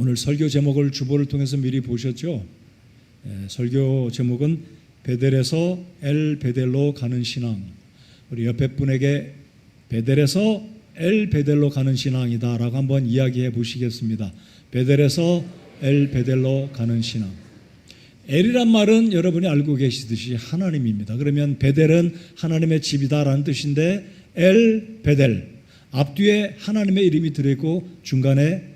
오늘 설교 제목을 주보를 통해서 미리 보셨죠? 설교 제목은 베델에서 엘 베델로 가는 신앙. 우리 옆에 분에게 베델에서 엘 베델로 가는 신앙이다 라고 한번 이야기해 보시겠습니다. 베델에서 엘 베델로 가는 신앙. 엘이란 말은 여러분이 알고 계시듯이 하나님입니다. 그러면 베델은 하나님의 집이다라는 뜻인데 엘 베델, 앞뒤에 하나님의 이름이 들어있고 중간에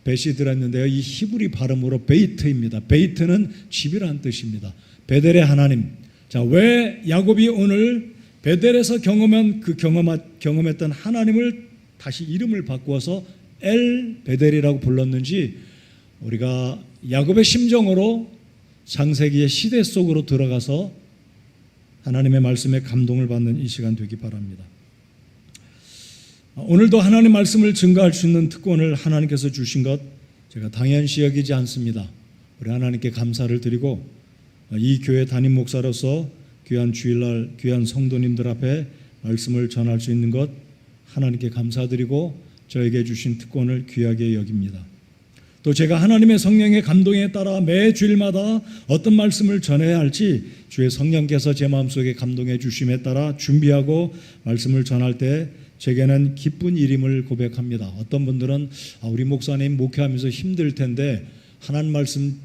벳이 들어있는데요. 이 히브리 발음으로 베이트입니다. 베이트는 집이라는 뜻입니다. 베델의 하나님. 자, 왜 야곱이 오늘 베델에서 경험했던 하나님을 다시 이름을 바꾸어서 엘 베델이라고 불렀는지 우리가 야곱의 심정으로 창세기의 시대 속으로 들어가서 하나님의 말씀에 감동을 받는 이 시간 되기 바랍니다. 오늘도 하나님 말씀을 증거할 수 있는 특권을 하나님께서 주신 것 제가 당연시 여기지 않습니다. 우리 하나님께 감사를 드리고 이 교회 담임 목사로서 귀한 주일날 귀한 성도님들 앞에 말씀을 전할 수 있는 것 하나님께 감사드리고 저에게 주신 특권을 귀하게 여깁니다. 또 제가 하나님의 성령의 감동에 따라 매 주일마다 어떤 말씀을 전해야 할지 주의 성령께서 제 마음속에 감동해 주심에 따라 준비하고 말씀을 전할 때 제게는 기쁜 일임을 고백합니다. 어떤 분들은 우리 목사님 목회하면서 힘들 텐데 하나님 말씀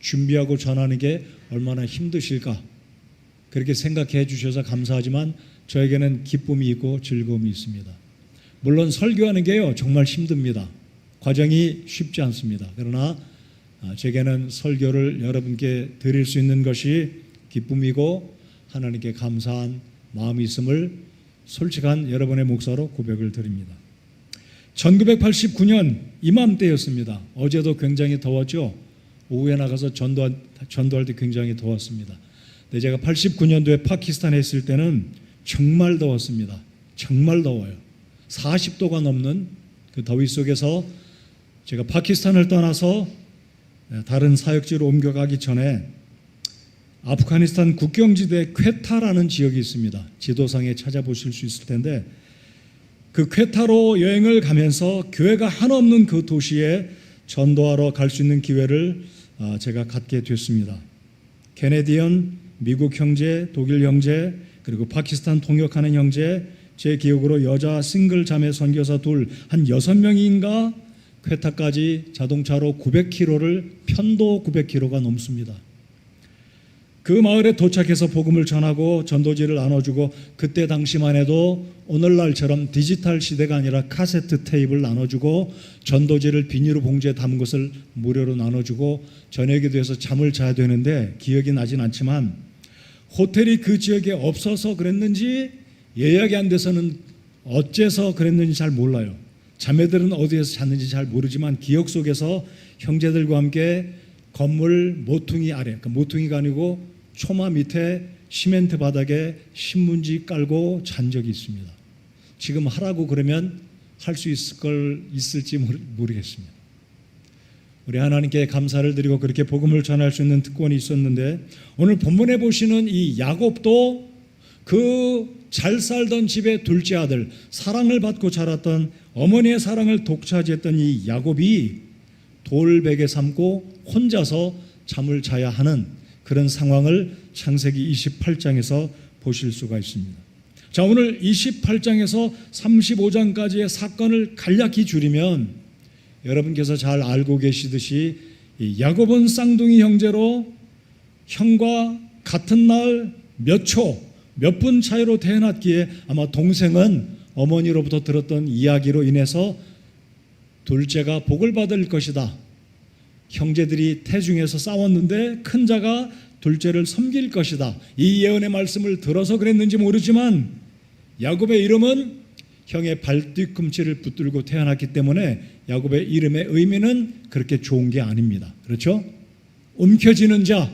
준비하고 전하는 게 얼마나 힘드실까 그렇게 생각해 주셔서 감사하지만 저에게는 기쁨이 있고 즐거움이 있습니다. 물론 설교하는 게요 정말 힘듭니다. 과정이 쉽지 않습니다. 그러나 제게는 설교를 여러분께 드릴 수 있는 것이 기쁨이고 하나님께 감사한 마음이 있음을 솔직한 여러분의 목사로 고백을 드립니다. 1989년 이맘때였습니다. 어제도 굉장히 더웠죠. 오후에 나가서 전도할 때 굉장히 더웠습니다. 근데 제가 89년도에 파키스탄에 있을 때는 정말 더웠습니다. 정말 더워요. 40도가 넘는 그 더위 속에서 제가 파키스탄을 떠나서 다른 사역지로 옮겨가기 전에 아프가니스탄 국경지대 퀘타라는 지역이 있습니다. 지도상에 찾아보실 수 있을 텐데 그 퀘타로 여행을 가면서 교회가 하나 없는 그 도시에 전도하러 갈 수 있는 기회를 제가 갖게 됐습니다. 캐네디언, 미국 형제, 독일 형제, 그리고 파키스탄 통역하는 형제, 제 기억으로 여자 싱글 자매 선교사 둘, 한 6명인가 퀘타까지 자동차로 900km를 편도 900km가 넘습니다. 그 마을에 도착해서 복음을 전하고 전도지를 나눠주고 그때 당시만 해도 오늘날처럼 디지털 시대가 아니라 카세트 테이프를 나눠주고 전도지를 비닐로 봉지에 담은 것을 무료로 나눠주고 저녁이 돼서 잠을 자야 되는데 기억이 나진 않지만 호텔이 그 지역에 없어서 그랬는지 예약이 안 돼서는 어째서 그랬는지 잘 몰라요. 자매들은 어디에서 잤는지 잘 모르지만 기억 속에서 형제들과 함께 건물 모퉁이 아래, 그러니까 모퉁이가 아니고 초마 밑에 시멘트 바닥에 신문지 깔고 잔 적이 있습니다. 지금 하라고 그러면 할 수 있을지 모르겠습니다. 우리 하나님께 감사를 드리고 그렇게 복음을 전할 수 있는 특권이 있었는데 오늘 본문에 보시는 이 야곱도 그 잘 살던 집의 둘째 아들, 사랑을 받고 자랐던 어머니의 사랑을 독차지했던 이 야곱이 돌베개 삼고 혼자서 잠을 자야 하는 그런 상황을 창세기 28장에서 보실 수가 있습니다. 자, 오늘 28장에서 35장까지의 사건을 간략히 줄이면 여러분께서 잘 알고 계시듯이 이 야곱은 쌍둥이 형제로 형과 같은 날 몇 초, 몇 분 차이로 태어났기에 아마 동생은 어머니로부터 들었던 이야기로 인해서 둘째가 복을 받을 것이다. 형제들이 태중에서 싸웠는데 큰 자가 둘째를 섬길 것이다. 이 예언의 말씀을 들어서 그랬는지 모르지만 야곱의 이름은 형의 발뒤꿈치를 붙들고 태어났기 때문에 야곱의 이름의 의미는 그렇게 좋은 게 아닙니다. 그렇죠? 움켜쥐는 자,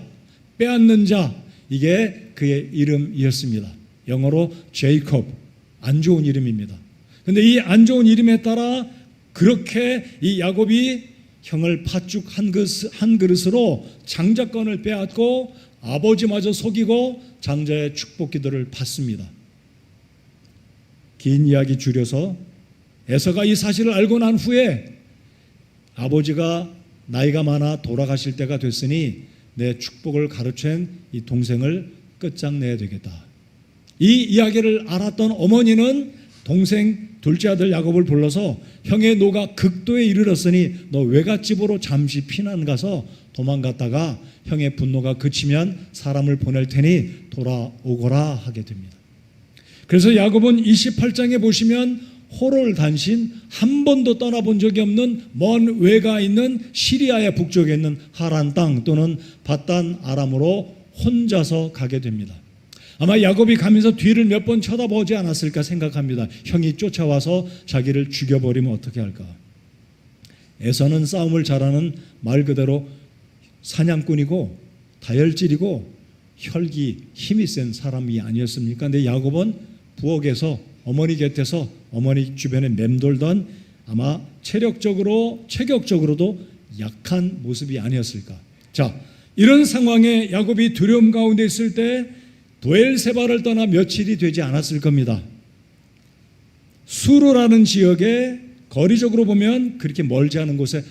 빼앗는 자, 이게 그의 이름이었습니다. 영어로 제이콥, 안 좋은 이름입니다. 그런데 이 안 좋은 이름에 따라 그렇게 이 야곱이 형을 팥죽 한 그릇으로 장자권을 빼앗고 아버지마저 속이고 장자의 축복 기도를 받습니다. 긴 이야기 줄여서 에서가 이 사실을 알고 난 후에 아버지가 나이가 많아 돌아가실 때가 됐으니 내 축복을 가로챈 이 동생을 끝장내야 되겠다. 이 이야기를 알았던 어머니는 동생 둘째 아들 야곱을 불러서 형의 노가 극도에 이르렀으니 너 외갓집으로 잠시 피난 가서 도망갔다가 형의 분노가 그치면 사람을 보낼 테니 돌아오거라 하게 됩니다. 그래서 야곱은 28장에 보시면 호롤 단신, 한 번도 떠나본 적이 없는 먼 외가에 있는 시리아의 북쪽에 있는 하란 땅 또는 밧단 아람으로 혼자서 가게 됩니다. 아마 야곱이 가면서 뒤를 몇 번 쳐다보지 않았을까 생각합니다. 형이 쫓아와서 자기를 죽여버리면 어떻게 할까. 에서는 싸움을 잘하는 말 그대로 사냥꾼이고 다혈질이고 혈기, 힘이 센 사람이 아니었습니까? 근데 야곱은 부엌에서 어머니 곁에서 어머니 주변에 맴돌던 아마 체격적으로도 약한 모습이 아니었을까. 자, 이런 상황에 야곱이 두려움 가운데 있을 때 브엘세바를 떠나 며칠이 되지 않았을 겁니다. 수르라는 지역에 거리적으로 보면 그렇게 멀지 않은 곳에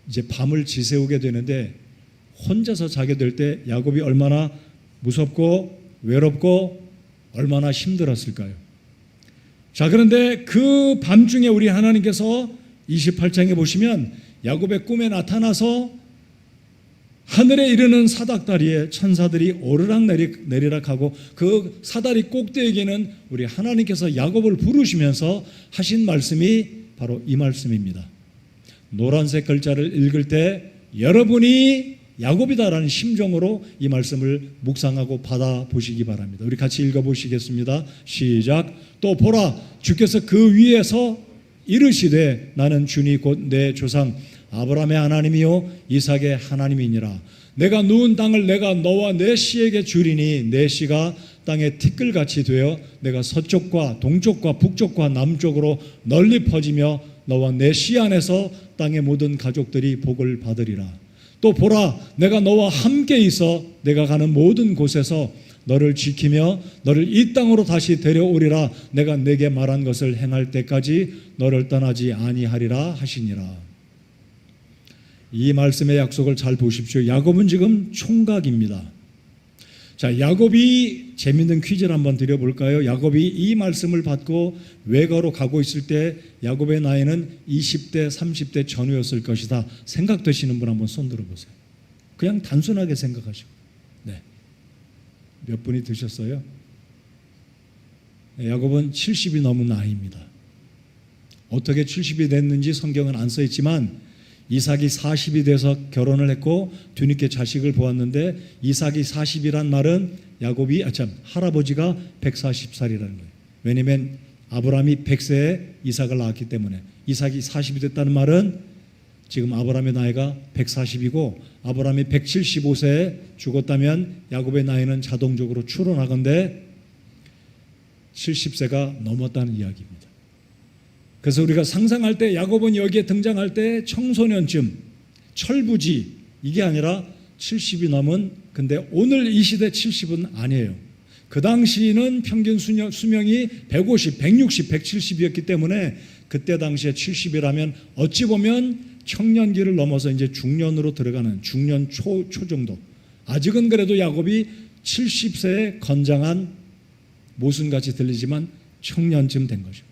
이제 밤을 지새우게 되는데 혼자서 자게 될 때 야곱이 얼마나 무섭고 외롭고 얼마나 힘들었을까요? 자, 그런데 그 밤중에 우리 하나님께서 28장에 보시면 야곱의 꿈에 나타나서 하늘에 이르는 사닥다리에 천사들이 오르락 내리락 하고 그 사다리 꼭대기에는 우리 하나님께서 야곱을 부르시면서 하신 말씀이 바로 이 말씀입니다. 노란색 글자를 읽을 때 여러분이 야곱이다라는 심정으로 이 말씀을 묵상하고 받아보시기 바랍니다. 우리 같이 읽어보시겠습니다. 시작. 또 보라, 주께서 그 위에서 이르시되 나는 주니 곧 내 조상 아브라함의 하나님이요 이삭의 하나님이니라. 내가 누운 땅을 내가 너와 내 씨에게 주리니 내 씨가 땅에 티끌같이 되어 내가 서쪽과 동쪽과 북쪽과 남쪽으로 널리 퍼지며 너와 내 씨 안에서 땅의 모든 가족들이 복을 받으리라. 또 보라, 내가 너와 함께 있어 내가 가는 모든 곳에서 너를 지키며 너를 이 땅으로 다시 데려오리라. 내가 내게 말한 것을 행할 때까지 너를 떠나지 아니하리라 하시니라. 이 말씀의 약속을 잘 보십시오. 야곱은 지금 총각입니다. 자, 야곱이 재밌는 퀴즈를 한번 드려볼까요? 야곱이 이 말씀을 받고 외가로 가고 있을 때 야곱의 나이는 20대, 30대 전후였을 것이다. 생각되시는 분 한번 손 들어보세요. 그냥 단순하게 생각하시고. 네. 몇 분이 드셨어요? 야곱은 70이 넘은 나이입니다. 어떻게 70이 됐는지 성경은 안 써있지만 이삭이 40이 돼서 결혼을 했고 뒤늦게 자식을 보았는데 이삭이 40이란 말은 할아버지가 140살이라는 거예요. 왜냐하면 아브라함이 100세에 이삭을 낳았기 때문에 이삭이 40이 됐다는 말은 지금 아브라함의 나이가 140이고 아브라함이 175세에 죽었다면 야곱의 나이는 자동적으로 추론하건대 70세가 넘었다는 이야기입니다. 그래서 우리가 상상할 때 야곱은 여기에 등장할 때 청소년쯤, 철부지 이게 아니라 70이 넘은, 근데 오늘 이 시대 70은 아니에요. 그 당시는 평균 수명이 150, 160, 170이었기 때문에 그때 당시에 70이라면 어찌 보면 청년기를 넘어서 이제 중년으로 들어가는 중년 초 정도. 아직은 그래도 야곱이 70세에 건장한 모순같이 들리지만 청년쯤 된 거죠.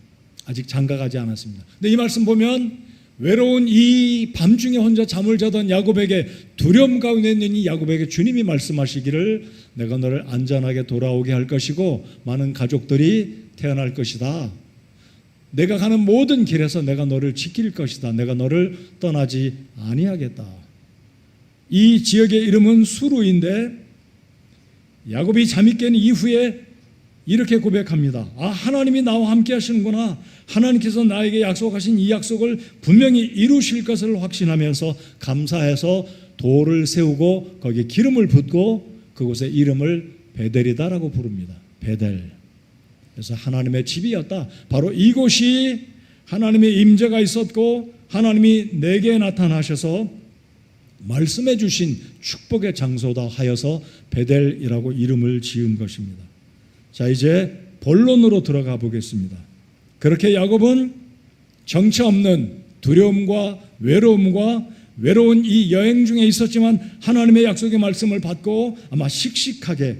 아직 장가가지 않았습니다. 근데 이 말씀 보면 외로운 이 밤중에 혼자 잠을 자던 야곱에게 두려움 가운데 있는 이 야곱에게 주님이 말씀하시기를 내가 너를 안전하게 돌아오게 할 것이고 많은 가족들이 태어날 것이다. 내가 가는 모든 길에서 내가 너를 지킬 것이다. 내가 너를 떠나지 아니하겠다. 이 지역의 이름은 수루인데 야곱이 잠이 깬 이후에 이렇게 고백합니다. 아, 하나님이 나와 함께 하시는구나. 하나님께서 나에게 약속하신 이 약속을 분명히 이루실 것을 확신하면서 감사해서 돌을 세우고 거기에 기름을 붓고 그곳에 이름을 베델이다라고 부릅니다. 베델. 그래서 하나님의 집이었다. 바로 이곳이 하나님의 임재가 있었고 하나님이 내게 나타나셔서 말씀해 주신 축복의 장소다 하여서 베델이라고 이름을 지은 것입니다. 자, 이제 본론으로 들어가 보겠습니다. 그렇게 야곱은 정처 없는 두려움과 외로움과 외로운 이 여행 중에 있었지만 하나님의 약속의 말씀을 받고 아마 씩씩하게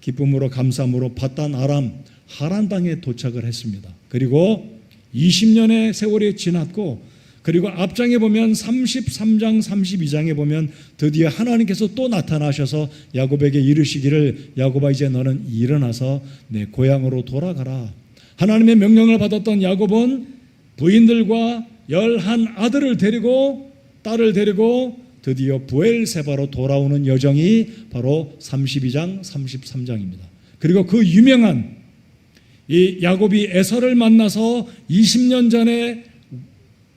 기쁨으로 감사함으로 바단 아람 하란 땅에 도착을 했습니다. 그리고 20년의 세월이 지났고, 그리고 앞장에 보면 33장 32장에 보면 드디어 하나님께서 또 나타나셔서 야곱에게 이르시기를 야곱아 이제 너는 일어나서 내 고향으로 돌아가라. 하나님의 명령을 받았던 야곱은 부인들과 11 아들을 데리고 딸을 데리고 드디어 부엘세바로 돌아오는 여정이 바로 32장 33장입니다. 그리고 그 유명한 이 야곱이 에서를 만나서 20년 전에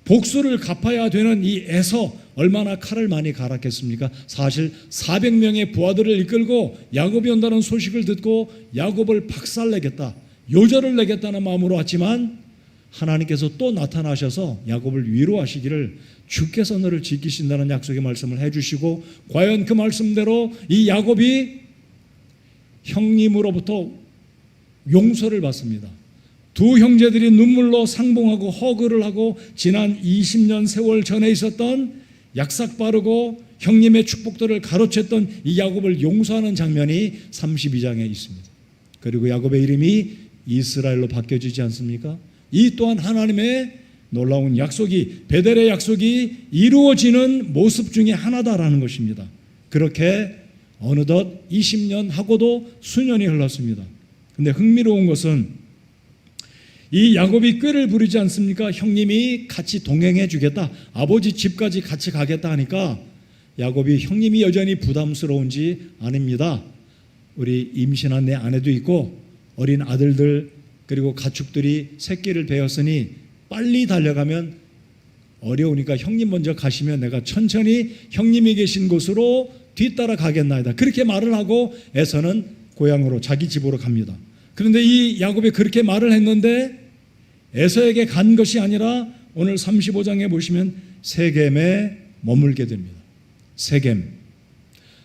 복수를 갚아야 되는 이 에서, 얼마나 칼을 많이 갈았겠습니까? 사실 400명의 부하들을 이끌고 야곱이 온다는 소식을 듣고 야곱을 박살내겠다, 요절을 내겠다는 마음으로 왔지만 하나님께서 또 나타나셔서 야곱을 위로하시기를 주께서 너를 지키신다는 약속의 말씀을 해주시고, 과연 그 말씀대로 이 야곱이 형님으로부터 용서를 받습니다. 두 형제들이 눈물로 상봉하고 허그를 하고 지난 20년 세월 전에 있었던 약삭 빠르고 형님의 축복들을 가로챘던 이 야곱을 용서하는 장면이 32장에 있습니다. 그리고 야곱의 이름이 이스라엘로 바뀌어지지 않습니까? 이 또한 하나님의 놀라운 약속이, 베델의 약속이 이루어지는 모습 중에 하나다라는 것입니다. 그렇게 어느덧 20년 하고도 수년이 흘렀습니다. 근데 흥미로운 것은 이 야곱이 꾀를 부리지 않습니까? 형님이 같이 동행해 주겠다, 아버지 집까지 같이 가겠다 하니까 야곱이 형님이 여전히 부담스러운지 아닙니다. 우리 임신한 내 아내도 있고 어린 아들들 그리고 가축들이 새끼를 베었으니 빨리 달려가면 어려우니까 형님 먼저 가시면 내가 천천히 형님이 계신 곳으로 뒤따라 가겠나이다. 그렇게 말을 하고 에서는 고향으로 자기 집으로 갑니다. 그런데 이 야곱이 그렇게 말을 했는데 에서에게 간 것이 아니라 오늘 35장에 보시면 세겜에 머물게 됩니다. 세겜.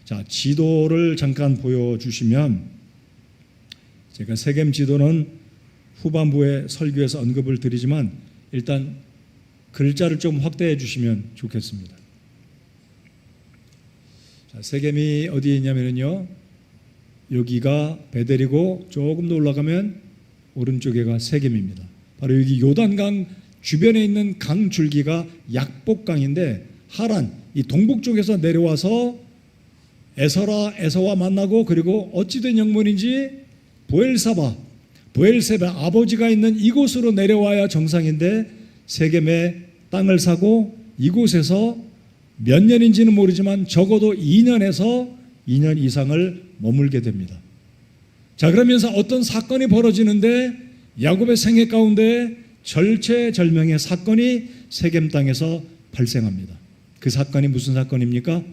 자, 지도를 잠깐 보여주시면, 제가 세겜 지도는 후반부에 설교에서 언급을 드리지만 일단 글자를 좀 확대해 주시면 좋겠습니다. 자, 세겜이 어디에 있냐면요, 여기가 베델이고 조금 더 올라가면 오른쪽에가 세겜입니다. 바로 여기 요단강 주변에 있는 강 줄기가 약복강인데, 하란 이 동북 쪽에서 내려와서 에서와 만나고, 그리고 어찌된 영문인지 부엘세바 아버지가 있는 이곳으로 내려와야 정상인데 세겜의 땅을 사고 이곳에서 몇 년인지는 모르지만 적어도 2년에서 2년 이상을 머물게 됩니다. 자, 그러면서 어떤 사건이 벌어지는데 야곱의 생애 가운데 절체절명의 사건이 세겜 땅에서 발생합니다. 그 사건이 무슨 사건입니까?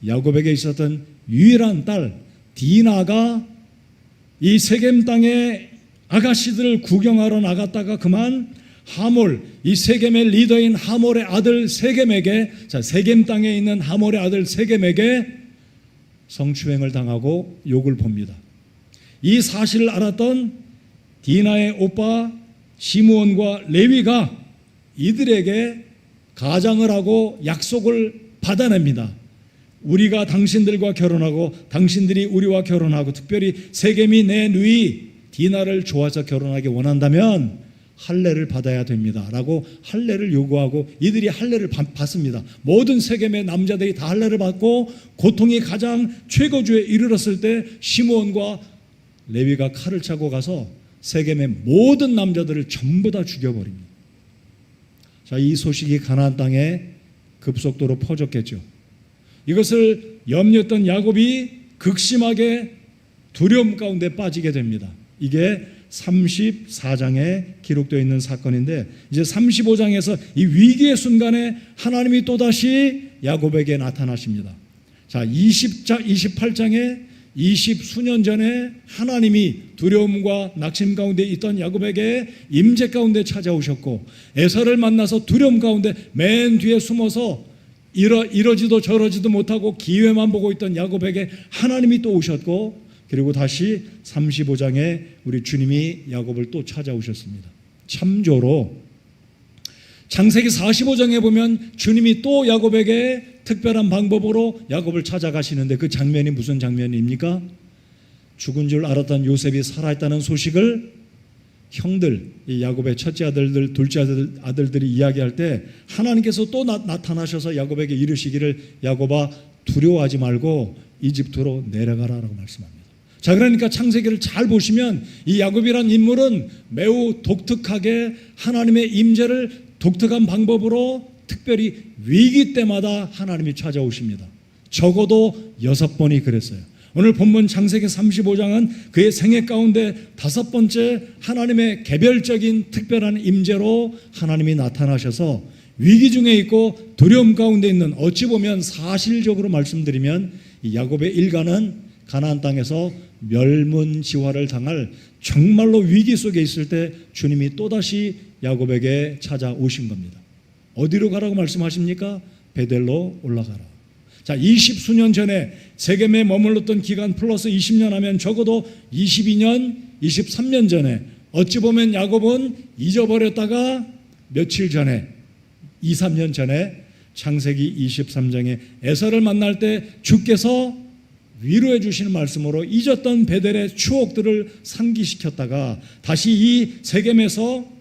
야곱에게 있었던 유일한 딸 디나가 이 세겜 땅의 아가씨들을 구경하러 나갔다가 그만 하몰, 이 세겜의 리더인 하몰의 아들 세겜에게, 자, 세겜 땅에 있는 하몰의 아들 세겜에게 성추행을 당하고 욕을 봅니다. 이 사실을 알았던 디나의 오빠 시므온과 레위가 이들에게 가장을 하고 약속을 받아냅니다. 우리가 당신들과 결혼하고 당신들이 우리와 결혼하고, 특별히 세겜이 내 누이 디나를 좋아서 결혼하기 원한다면 할례를 받아야 됩니다 라고 할례를 요구하고 이들이 할례를 받습니다. 모든 세겜의 남자들이 다 할례를 받고 고통이 가장 최고조에 이르렀을 때 시므온과 레위가 칼을 차고 가서 세겜의 모든 남자들을 전부 다 죽여버립니다. 자, 이 소식이 가나안 땅에 급속도로 퍼졌겠죠. 이것을 염려했던 야곱이 극심하게 두려움 가운데 빠지게 됩니다. 이게 34장에 기록되어 있는 사건인데, 이제 35장에서 이 위기의 순간에 하나님이 또다시 야곱에게 나타나십니다. 자, 28장에 20수년 전에 하나님이 두려움과 낙심 가운데 있던 야곱에게 임재 가운데 찾아오셨고, 에서를 만나서 두려움 가운데 맨 뒤에 숨어서 이러지도 저러지도 못하고 기회만 보고 있던 야곱에게 하나님이 또 오셨고, 그리고 다시 35장에 우리 주님이 야곱을 또 찾아오셨습니다. 참조로 창세기 45장에 보면 주님이 또 야곱에게 특별한 방법으로 야곱을 찾아가시는데 그 장면이 무슨 장면입니까? 죽은 줄 알았던 요셉이 살아있다는 소식을 형들, 이 야곱의 첫째 아들들, 둘째 아들들이 이야기할 때 하나님께서 또 나타나셔서 야곱에게 이르시기를 야곱아 두려워하지 말고 이집트로 내려가라라고 말씀합니다. 자, 그러니까 창세기를 잘 보시면 이 야곱이란 인물은 매우 독특하게 하나님의 임재를 독특한 방법으로 특별히 위기 때마다 하나님이 찾아오십니다. 적어도 6번이 그랬어요. 오늘 본문 창세기 35장은 그의 생애 가운데 5번째 하나님의 개별적인 특별한 임재로 하나님이 나타나셔서 위기 중에 있고 두려움 가운데 있는, 어찌 보면 사실적으로 말씀드리면 이 야곱의 일가는 가나안 땅에서 멸문지화를 당할 정말로 위기 속에 있을 때 주님이 또다시 야곱에게 찾아오신 겁니다. 어디로 가라고 말씀하십니까? 베델로 올라가라. 자, 20수년 전에 세겜에 머물렀던 기간 플러스 20년 하면 적어도 22년, 23년 전에, 어찌 보면 야곱은 잊어버렸다가 며칠 전에 2, 3년 전에 창세기 23장에 에서를 만날 때 주께서 위로해 주시는 말씀으로 잊었던 베델의 추억들을 상기시켰다가 다시 이 세겜에서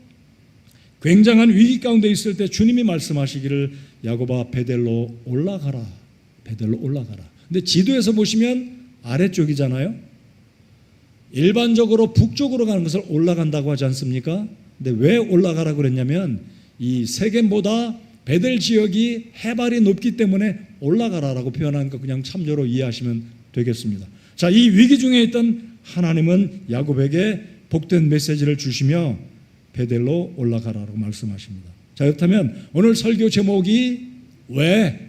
굉장한 위기 가운데 있을 때 주님이 말씀하시기를 야곱아 베델로 올라가라, 베델로 올라가라. 근데 지도에서 보시면 아래쪽이잖아요. 일반적으로 북쪽으로 가는 것을 올라간다고 하지 않습니까? 근데 왜 올라가라 그랬냐면 이 세겜보다 베델 지역이 해발이 높기 때문에 올라가라라고 표현한 거 그냥 참조로 이해하시면 되겠습니다. 자, 이 위기 중에 있던 하나님은 야곱에게 복된 메시지를 주시며 베델로 올라가라라고 말씀하십니다. 자, 그렇다면 오늘 설교 제목이 왜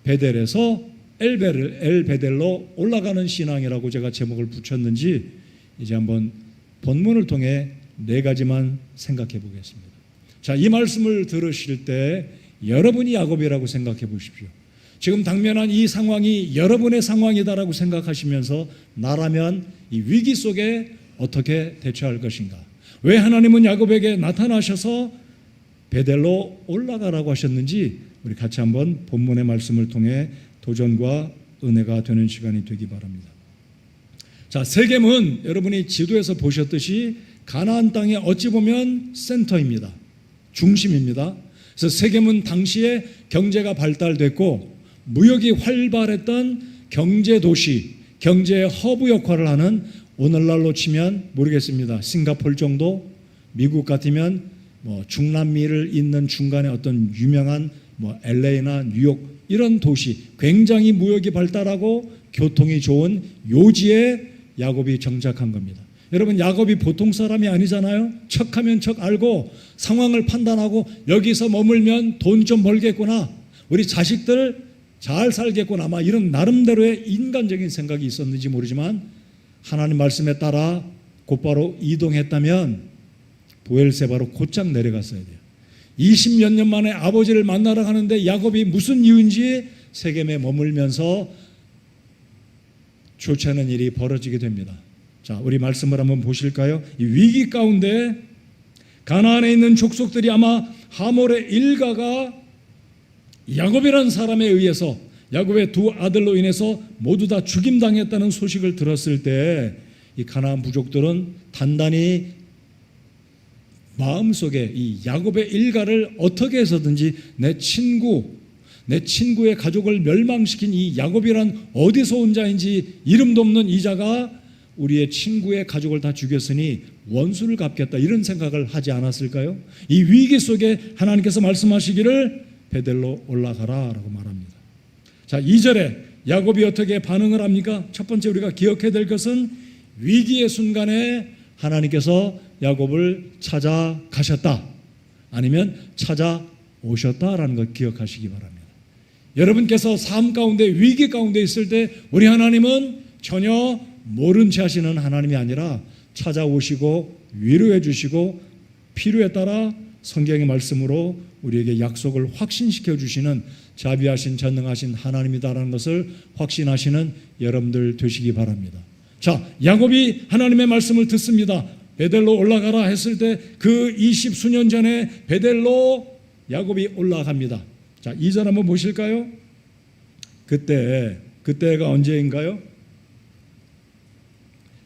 베델에서 엘베델로 올라가는 신앙이라고 제가 제목을 붙였는지 이제 한번 본문을 통해 4가지만 생각해 보겠습니다. 자, 이 말씀을 들으실 때 여러분이 야곱이라고 생각해 보십시오. 지금 당면한 이 상황이 여러분의 상황이다라고 생각하시면서 나라면 이 위기 속에 어떻게 대처할 것인가? 왜 하나님은 야곱에게 나타나셔서 베델로 올라가라고 하셨는지 우리 같이 한번 본문의 말씀을 통해 도전과 은혜가 되는 시간이 되기 바랍니다. 자, 세겜은 여러분이 지도에서 보셨듯이 가나안 땅의 어찌 보면 센터입니다. 중심입니다. 그래서 세겜은 당시에 경제가 발달됐고 무역이 활발했던 경제 도시, 경제의 허브 역할을 하는, 오늘날로 치면 모르겠습니다, 싱가포르 정도, 미국 같으면 중남미를 잇는 중간에 어떤 유명한 LA나 뉴욕 이런 도시, 굉장히 무역이 발달하고 교통이 좋은 요지에 야곱이 정착한 겁니다. 여러분, 야곱이 보통 사람이 아니잖아요. 척하면 척 알고 상황을 판단하고 여기서 머물면 돈 좀 벌겠구나, 우리 자식들 잘 살겠구나, 아마 이런 나름대로의 인간적인 생각이 있었는지 모르지만 하나님 말씀에 따라 곧바로 이동했다면 보엘세바로 곧장 내려갔어야 돼요. 20몇 년 만에 아버지를 만나러 가는데 야곱이 무슨 이유인지 세겜에 머물면서 좋지 않은 일이 벌어지게 됩니다. 자, 우리 말씀을 한번 보실까요? 이 위기 가운데 가나안에 있는 족속들이 아마 하몰의 일가가 야곱이라는 사람에 의해서, 야곱의 2 아들로 인해서 모두 다 죽임당했다는 소식을 들었을 때 이 가나안 부족들은 단단히 마음속에 이 야곱의 일가를 어떻게 해서든지 내 친구의 가족을 멸망시킨 이 야곱이란 어디서 온 자인지 이름도 없는 이 자가 우리의 친구의 가족을 다 죽였으니 원수를 갚겠다, 이런 생각을 하지 않았을까요? 이 위기 속에 하나님께서 말씀하시기를 베델로 올라가라 라고 말합니다. 자, 2절에 야곱이 어떻게 반응을 합니까? 첫 번째 우리가 기억해야 될 것은 위기의 순간에 하나님께서 야곱을 찾아가셨다, 아니면 찾아오셨다라는 것 기억하시기 바랍니다. 여러분께서 삶 가운데 위기 가운데 있을 때 우리 하나님은 전혀 모른 채 하시는 하나님이 아니라 찾아오시고 위로해 주시고 필요에 따라 성경의 말씀으로 우리에게 약속을 확신시켜 주시는 자비하신 전능하신 하나님이다라는 것을 확신하시는 여러분들 되시기 바랍니다. 자, 야곱이 하나님의 말씀을 듣습니다. 베델로 올라가라 했을 때 그 20수년 전에 베델로 야곱이 올라갑니다. 자, 2절 한번 보실까요? 그때가 언제인가요?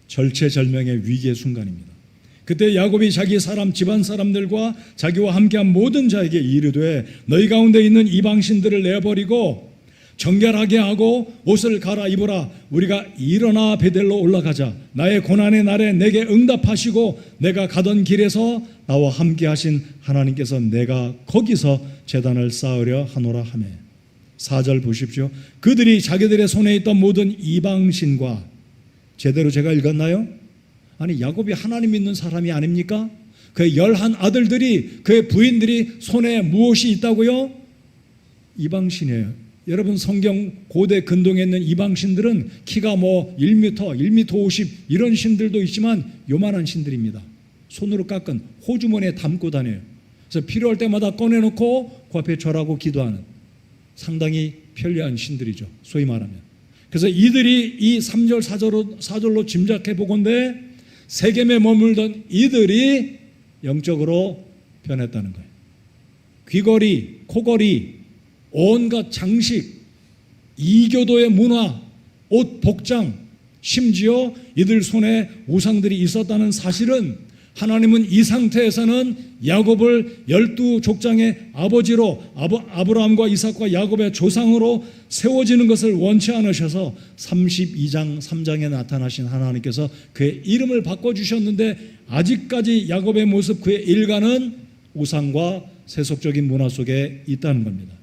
절체절명의 위기의 순간입니다. 그때 야곱이 자기 집안 사람들과 자기와 함께한 모든 자에게 이르되 너희 가운데 있는 이방신들을 내버리고 정결하게 하고 옷을 갈아입으라. 우리가 일어나 베델로 올라가자. 나의 고난의 날에 내게 응답하시고 내가 가던 길에서 나와 함께 하신 하나님께서 내가 거기서 제단을 쌓으려 하노라 하매. 4절 보십시오. 그들이 자기들의 손에 있던 모든 이방신과, 제대로 제가 읽었나요? 아니, 야곱이 하나님 믿는 사람이 아닙니까? 그의 11 아들들이, 그의 부인들이 손에 무엇이 있다고요? 이방신이에요. 여러분, 성경 고대 근동에 있는 이방신들은 키가 1m, 1m 50 이런 신들도 있지만 요만한 신들입니다. 손으로 깎은 호주머니에 담고 다녀요. 그래서 필요할 때마다 꺼내놓고 그 앞에 절하고 기도하는 상당히 편리한 신들이죠, 소위 말하면. 그래서 이들이 이 3절 4절로 짐작해 보건대 세겜에 머물던 이들이 영적으로 변했다는 거예요. 귀걸이, 코걸이, 온갖 장식, 이교도의 문화, 옷, 복장, 심지어 이들 손에 우상들이 있었다는 사실은 하나님은 이 상태에서는 야곱을 12족장의 아버지로, 아브라함과 이삭과 야곱의 조상으로 세워지는 것을 원치 않으셔서 32장 3장에 나타나신 하나님께서 그의 이름을 바꿔주셨는데 아직까지 야곱의 모습, 그의 일가는 우상과 세속적인 문화 속에 있다는 겁니다.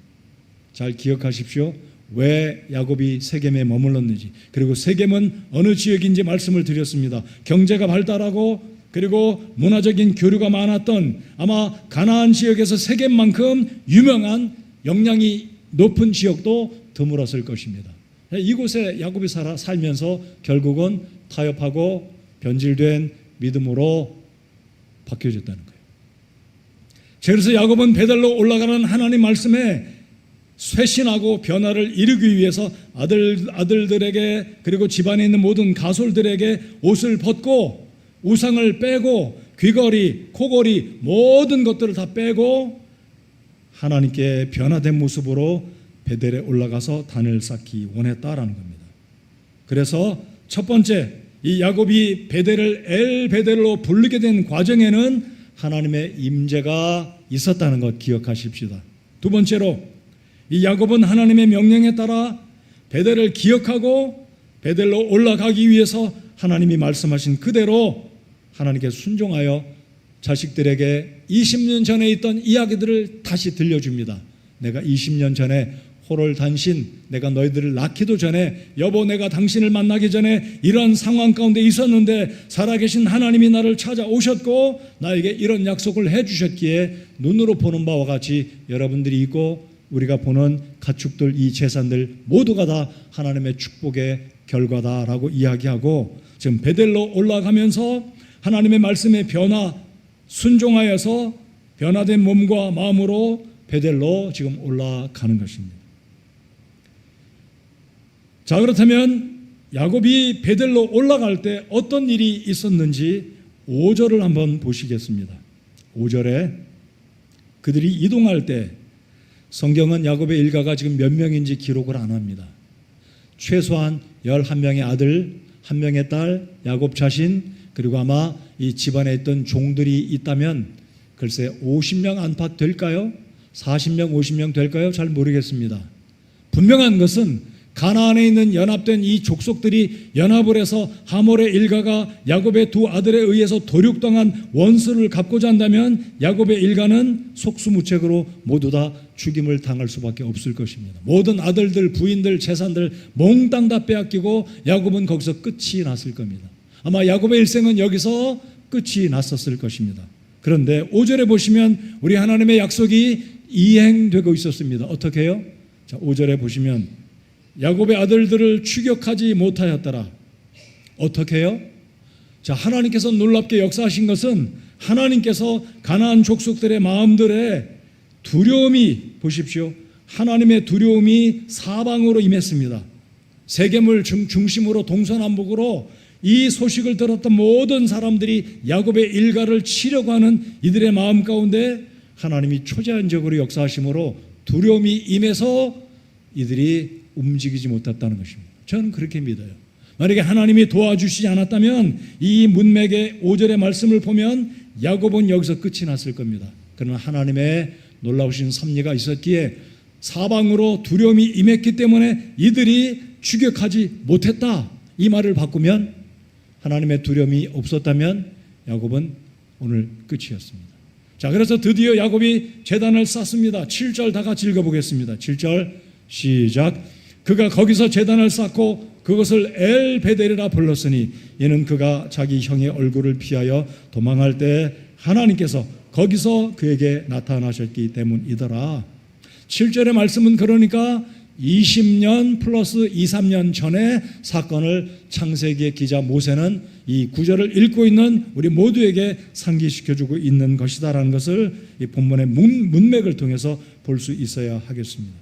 잘 기억하십시오. 왜 야곱이 세겜에 머물렀는지, 그리고 세겜은 어느 지역인지 말씀을 드렸습니다. 경제가 발달하고 그리고 문화적인 교류가 많았던, 아마 가나안 지역에서 세겜만큼 유명한 영향이 높은 지역도 드물었을 것입니다. 이곳에 야곱이 살면서 결국은 타협하고 변질된 믿음으로 바뀌어졌다는 거예요. 그래서 야곱은 베델로 올라가는 하나님 말씀에 쇄신하고 변화를 이루기 위해서 아들들에게, 그리고 집안에 있는 모든 가솔들에게 옷을 벗고 우상을 빼고 귀걸이, 코걸이, 모든 것들을 다 빼고 하나님께 변화된 모습으로 베델에 올라가서 단을 쌓기 원했다라는 겁니다. 그래서 첫 번째, 이 야곱이 베델을 엘베델로 부르게 된 과정에는 하나님의 임재가 있었다는 것 기억하십시다. 두 번째로, 이 야곱은 하나님의 명령에 따라 베델을 기억하고 베델로 올라가기 위해서 하나님이 말씀하신 그대로 하나님께 순종하여 자식들에게 20년 전에 있던 이야기들을 다시 들려줍니다. 내가 20년 전에 호를 단신, 내가 너희들을 낳기도 전에, 여보 내가 당신을 만나기 전에 이런 상황 가운데 있었는데 살아계신 하나님이 나를 찾아오셨고 나에게 이런 약속을 해주셨기에 눈으로 보는 바와 같이 여러분들이 있고 우리가 보는 가축들, 이 재산들 모두가 다 하나님의 축복의 결과다라고 이야기하고, 지금 베델로 올라가면서 하나님의 말씀에 순종하여서 변화된 몸과 마음으로 베델로 지금 올라가는 것입니다. 자, 그렇다면 야곱이 베델로 올라갈 때 어떤 일이 있었는지 5절을 한번 보시겠습니다. 5절에 그들이 이동할 때, 성경은 야곱의 일가가 지금 몇 명인지 기록을 안 합니다. 최소한 11명의 아들, 1명의 딸, 야곱 자신, 그리고 아마 이 집안에 있던 종들이 있다면 글쎄 50명 안팎 될까요? 40명, 50명 될까요? 잘 모르겠습니다. 분명한 것은 가나안에 있는 연합된 이 족속들이 연합을 해서 하몰의 일가가 야곱의 두 아들에 의해서 도륙당한 원수를 갚고자 한다면 야곱의 일가는 속수무책으로 모두 다 죽임을 당할 수밖에 없을 것입니다. 모든 아들들, 부인들, 재산들 몽땅 다 빼앗기고 야곱은 거기서 끝이 났을 겁니다. 아마 야곱의 일생은 여기서 끝이 났었을 것입니다. 그런데 5절에 보시면 우리 하나님의 약속이 이행되고 있었습니다. 어떻게 해요? 자, 5절에 보시면 야곱의 아들들을 추격하지 못하였더라. 어떻게 해요? 자, 하나님께서 놀랍게 역사하신 것은 하나님께서 가나안 족속들의 마음들에 두려움이, 보십시오, 하나님의 두려움이 사방으로 임했습니다. 세겜을 중심으로 동서남북으로 이 소식을 들었던 모든 사람들이 야곱의 일가를 치려고 하는 이들의 마음 가운데 하나님이 초자연적으로 역사하심으로 두려움이 임해서 이들이 움직이지 못했다는 것입니다. 저는 그렇게 믿어요. 만약에 하나님이 도와주시지 않았다면 이 문맥의 5절의 말씀을 보면 야곱은 여기서 끝이 났을 겁니다. 그러나 하나님의 놀라우신 섭리가 있었기에 사방으로 두려움이 임했기 때문에 이들이 추격하지 못했다. 이 말을 바꾸면 하나님의 두려움이 없었다면 야곱은 오늘 끝이었습니다. 자, 그래서 드디어 야곱이 제단을 쌓습니다. 7절 다 같이 읽어보겠습니다. 7절 시작. 그가 거기서 제단을 쌓고 그것을 엘베델이라 불렀으니 이는 그가 자기 형의 얼굴을 피하여 도망할 때 하나님께서 거기서 그에게 나타나셨기 때문이더라. 7절의 말씀은 그러니까 20년 플러스 2, 3년 전의 사건을 창세기의 기자 모세는 이 구절을 읽고 있는 우리 모두에게 상기시켜주고 있는 것이다라는 것을 이 본문의 문맥을 통해서 볼 수 있어야 하겠습니다.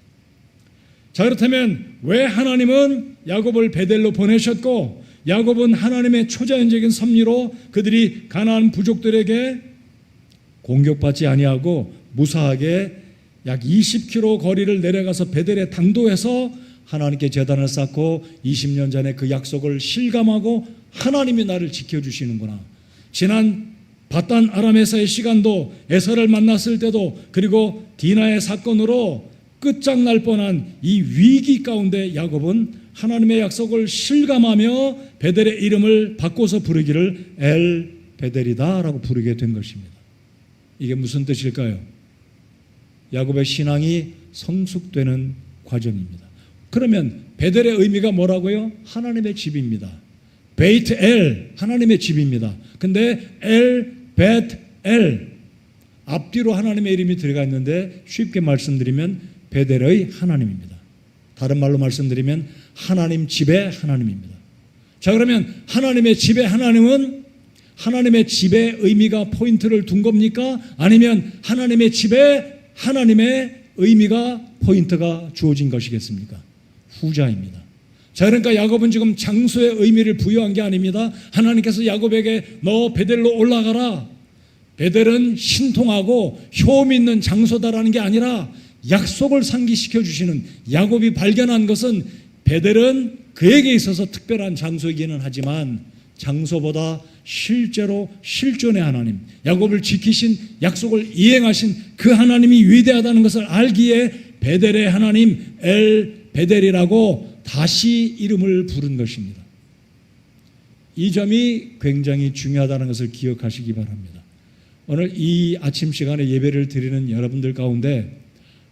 자, 그렇다면 왜 하나님은 야곱을 베델로 보내셨고 야곱은 하나님의 초자연적인 섭리로 그들이 가나안 부족들에게 공격받지 아니하고 무사하게 약 20km 거리를 내려가서 베델에 당도해서 하나님께 제단을 쌓고 20년 전에 그 약속을 실감하고 하나님이 나를 지켜주시는구나. 지난 바단 아람에서의 시간도 에서를 만났을 때도 그리고 디나의 사건으로 끝장날 뻔한 이 위기 가운데 야곱은 하나님의 약속을 실감하며 베델의 이름을 바꿔서 부르기를 엘 베델이다라고 부르게 된 것입니다. 이게 무슨 뜻일까요? 야곱의 신앙이 성숙되는 과정입니다. 그러면 베델의 의미가 뭐라고요? 하나님의 집입니다. 베이트 엘, 하나님의 집입니다. 근데 엘, 베트 엘, 앞뒤로 하나님의 이름이 들어가 있는데 쉽게 말씀드리면 베델의 하나님입니다. 다른 말로 말씀드리면 하나님 집의 하나님입니다. 자, 그러면 하나님의 집의 하나님은 하나님의 집의 의미가 포인트를 둔 겁니까? 아니면 하나님의 집에 하나님의 의미가 포인트가 주어진 것이겠습니까? 후자입니다. 자, 그러니까 야곱은 지금 장소의 의미를 부여한 게 아닙니다. 하나님께서 야곱에게 너 베델로 올라가라. 베델은 신통하고 효험 있는 장소다라는 게 아니라 약속을 상기시켜 주시는 야곱이 발견한 것은 베델은 그에게 있어서 특별한 장소이기는 하지만 장소보다 실제로 실존의 하나님, 야곱을 지키신 약속을 이행하신 그 하나님이 위대하다는 것을 알기에 베델의 하나님 엘 베델이라고 다시 이름을 부른 것입니다. 이 점이 굉장히 중요하다는 것을 기억하시기 바랍니다. 오늘 이 아침 시간에 예배를 드리는 여러분들 가운데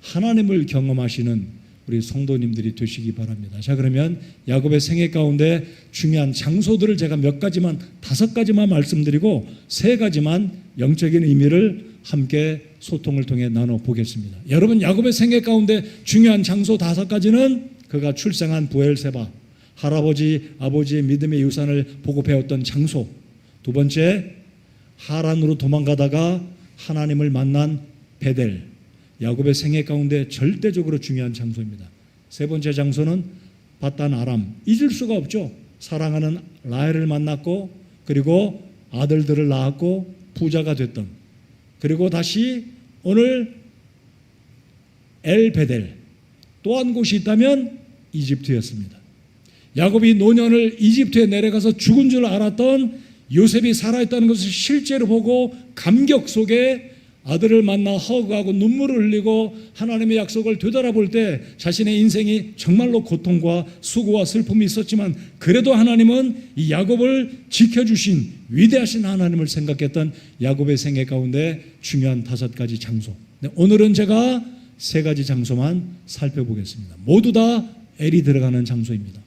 하나님을 경험하시는 우리 성도님들이 되시기 바랍니다. 자, 그러면 야곱의 생애 가운데 중요한 장소들을 제가 몇 가지만, 5가지만 말씀드리고 3가지만 영적인 의미를 함께 소통을 통해 나눠보겠습니다. 여러분, 야곱의 생애 가운데 중요한 장소 5가지는 그가 출생한 부엘세바, 할아버지, 아버지의 믿음의 유산을 보고 배웠던 장소. 2번째, 하란으로 도망가다가 하나님을 만난 베델. 야곱의 생애 가운데 절대적으로 중요한 장소입니다. 3번째 장소는 바단 아람. 잊을 수가 없죠. 사랑하는 라헬을 만났고 그리고 아들들을 낳았고 부자가 됐던, 그리고 다시 오늘 엘베델, 또 한 곳이 있다면 이집트였습니다. 야곱이 노년을 이집트에 내려가서 죽은 줄 알았던 요셉이 살아있다는 것을 실제로 보고 감격 속에 아들을 만나 허그하고 눈물을 흘리고 하나님의 약속을 되돌아볼 때 자신의 인생이 정말로 고통과 수고와 슬픔이 있었지만 그래도 하나님은 이 야곱을 지켜주신 위대하신 하나님을 생각했던 야곱의 생애 가운데 중요한 5가지 장소. 오늘은 제가 3가지 장소만 살펴보겠습니다. 모두 다 엘이 들어가는 장소입니다.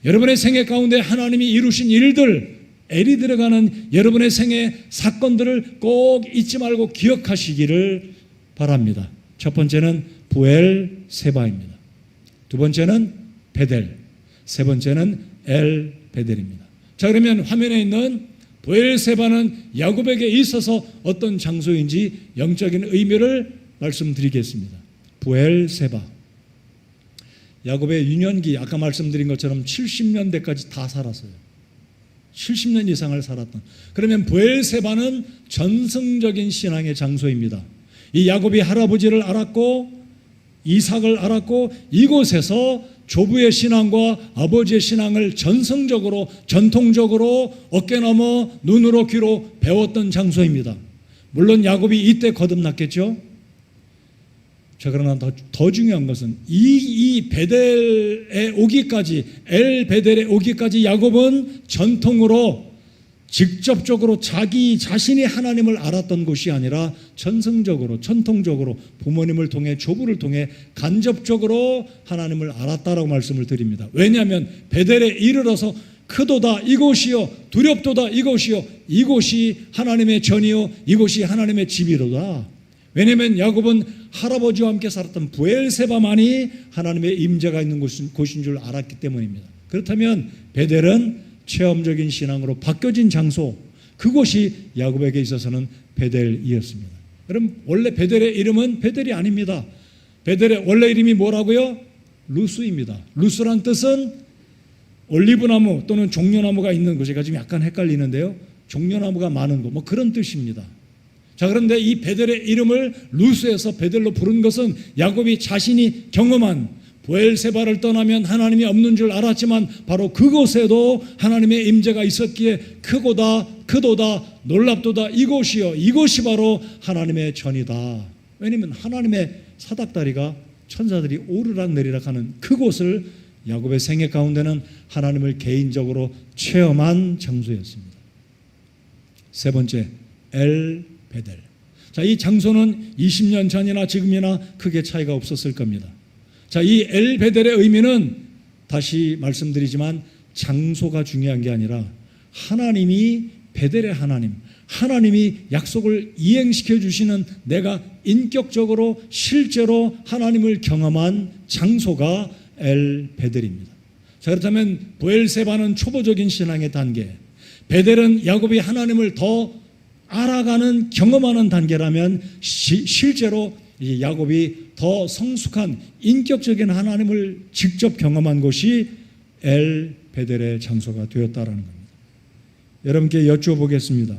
여러분의 생애 가운데 하나님이 이루신 일들, 엘이 들어가는 여러분의 생애 사건들을 꼭 잊지 말고 기억하시기를 바랍니다. 첫 번째는 부엘 세바입니다. 2번째는 베델, 3번째는 엘 베델입니다. 자, 그러면 화면에 있는 부엘 세바는 야곱에게 있어서 어떤 장소인지 영적인 의미를 말씀드리겠습니다. 부엘 세바, 야곱의 유년기, 아까 말씀드린 것처럼 70년대까지 다 살았어요. 70년 이상을 살았던. 그러면 브엘세바는 전승적인 신앙의 장소입니다. 이 야곱이 할아버지를 알았고 이삭을 알았고 이곳에서 조부의 신앙과 아버지의 신앙을 전승적으로 전통적으로 어깨너머 눈으로 귀로 배웠던 장소입니다. 물론 야곱이 이때 거듭났겠죠. 자, 그러나 더 중요한 것은 이 베델에 오기까지 엘 베델에 오기까지 야곱은 전통으로 직접적으로 자기 자신이 하나님을 알았던 것이 아니라 전승적으로 전통적으로 부모님을 통해 조부를 통해 간접적으로 하나님을 알았다라고 말씀을 드립니다. 왜냐하면 베델에 이르러서 크도다 이곳이요 두렵도다 이곳이요 이곳이 하나님의 전이요 이곳이 하나님의 집이로다. 왜냐하면 야곱은 할아버지와 함께 살았던 브엘세바만이 하나님의 임재가 있는 곳인 줄 알았기 때문입니다. 그렇다면 베델은 체험적인 신앙으로 바뀌어진 장소, 그곳이 야곱에게 있어서는 베델이었습니다. 여러분, 원래 베델의 이름은 베델이 아닙니다. 베델의 원래 이름이 뭐라고요? 루스입니다. 루스란 뜻은 올리브나무 또는 종려나무가 있는 곳. 제가 지금 약간 헷갈리는데요, 종려나무가 많은 곳, 뭐 그런 뜻입니다. 자, 그런데 이 베델의 이름을 루스에서 베델로 부른 것은 야곱이 자신이 경험한 브엘세바를 떠나면 하나님이 없는 줄 알았지만 바로 그곳에도 하나님의 임재가 있었기에 크도다 놀랍도다 이곳이요 이곳이 바로 하나님의 전이다. 왜냐하면 하나님의 사닥다리가 천사들이 오르락 내리락 하는 그곳을 야곱의 생애 가운데는 하나님을 개인적으로 체험한 장소였습니다. 세 번째, 엘 베델. 자, 이 장소는 20년 전이나 지금이나 크게 차이가 없었을 겁니다. 자, 이 엘 베델의 의미는 다시 말씀드리지만 장소가 중요한 게 아니라 하나님이 베델의 하나님, 하나님이 약속을 이행시켜 주시는 내가 인격적으로 실제로 하나님을 경험한 장소가 엘 베델입니다. 자, 그렇다면 브엘세바는 초보적인 신앙의 단계, 베델은 야곱이 하나님을 더 알아가는 경험하는 단계라면 실제로 이 야곱이 더 성숙한 인격적인 하나님을 직접 경험한 곳이 엘 베델의 장소가 되었다라는 겁니다. 여러분께 여쭤보겠습니다.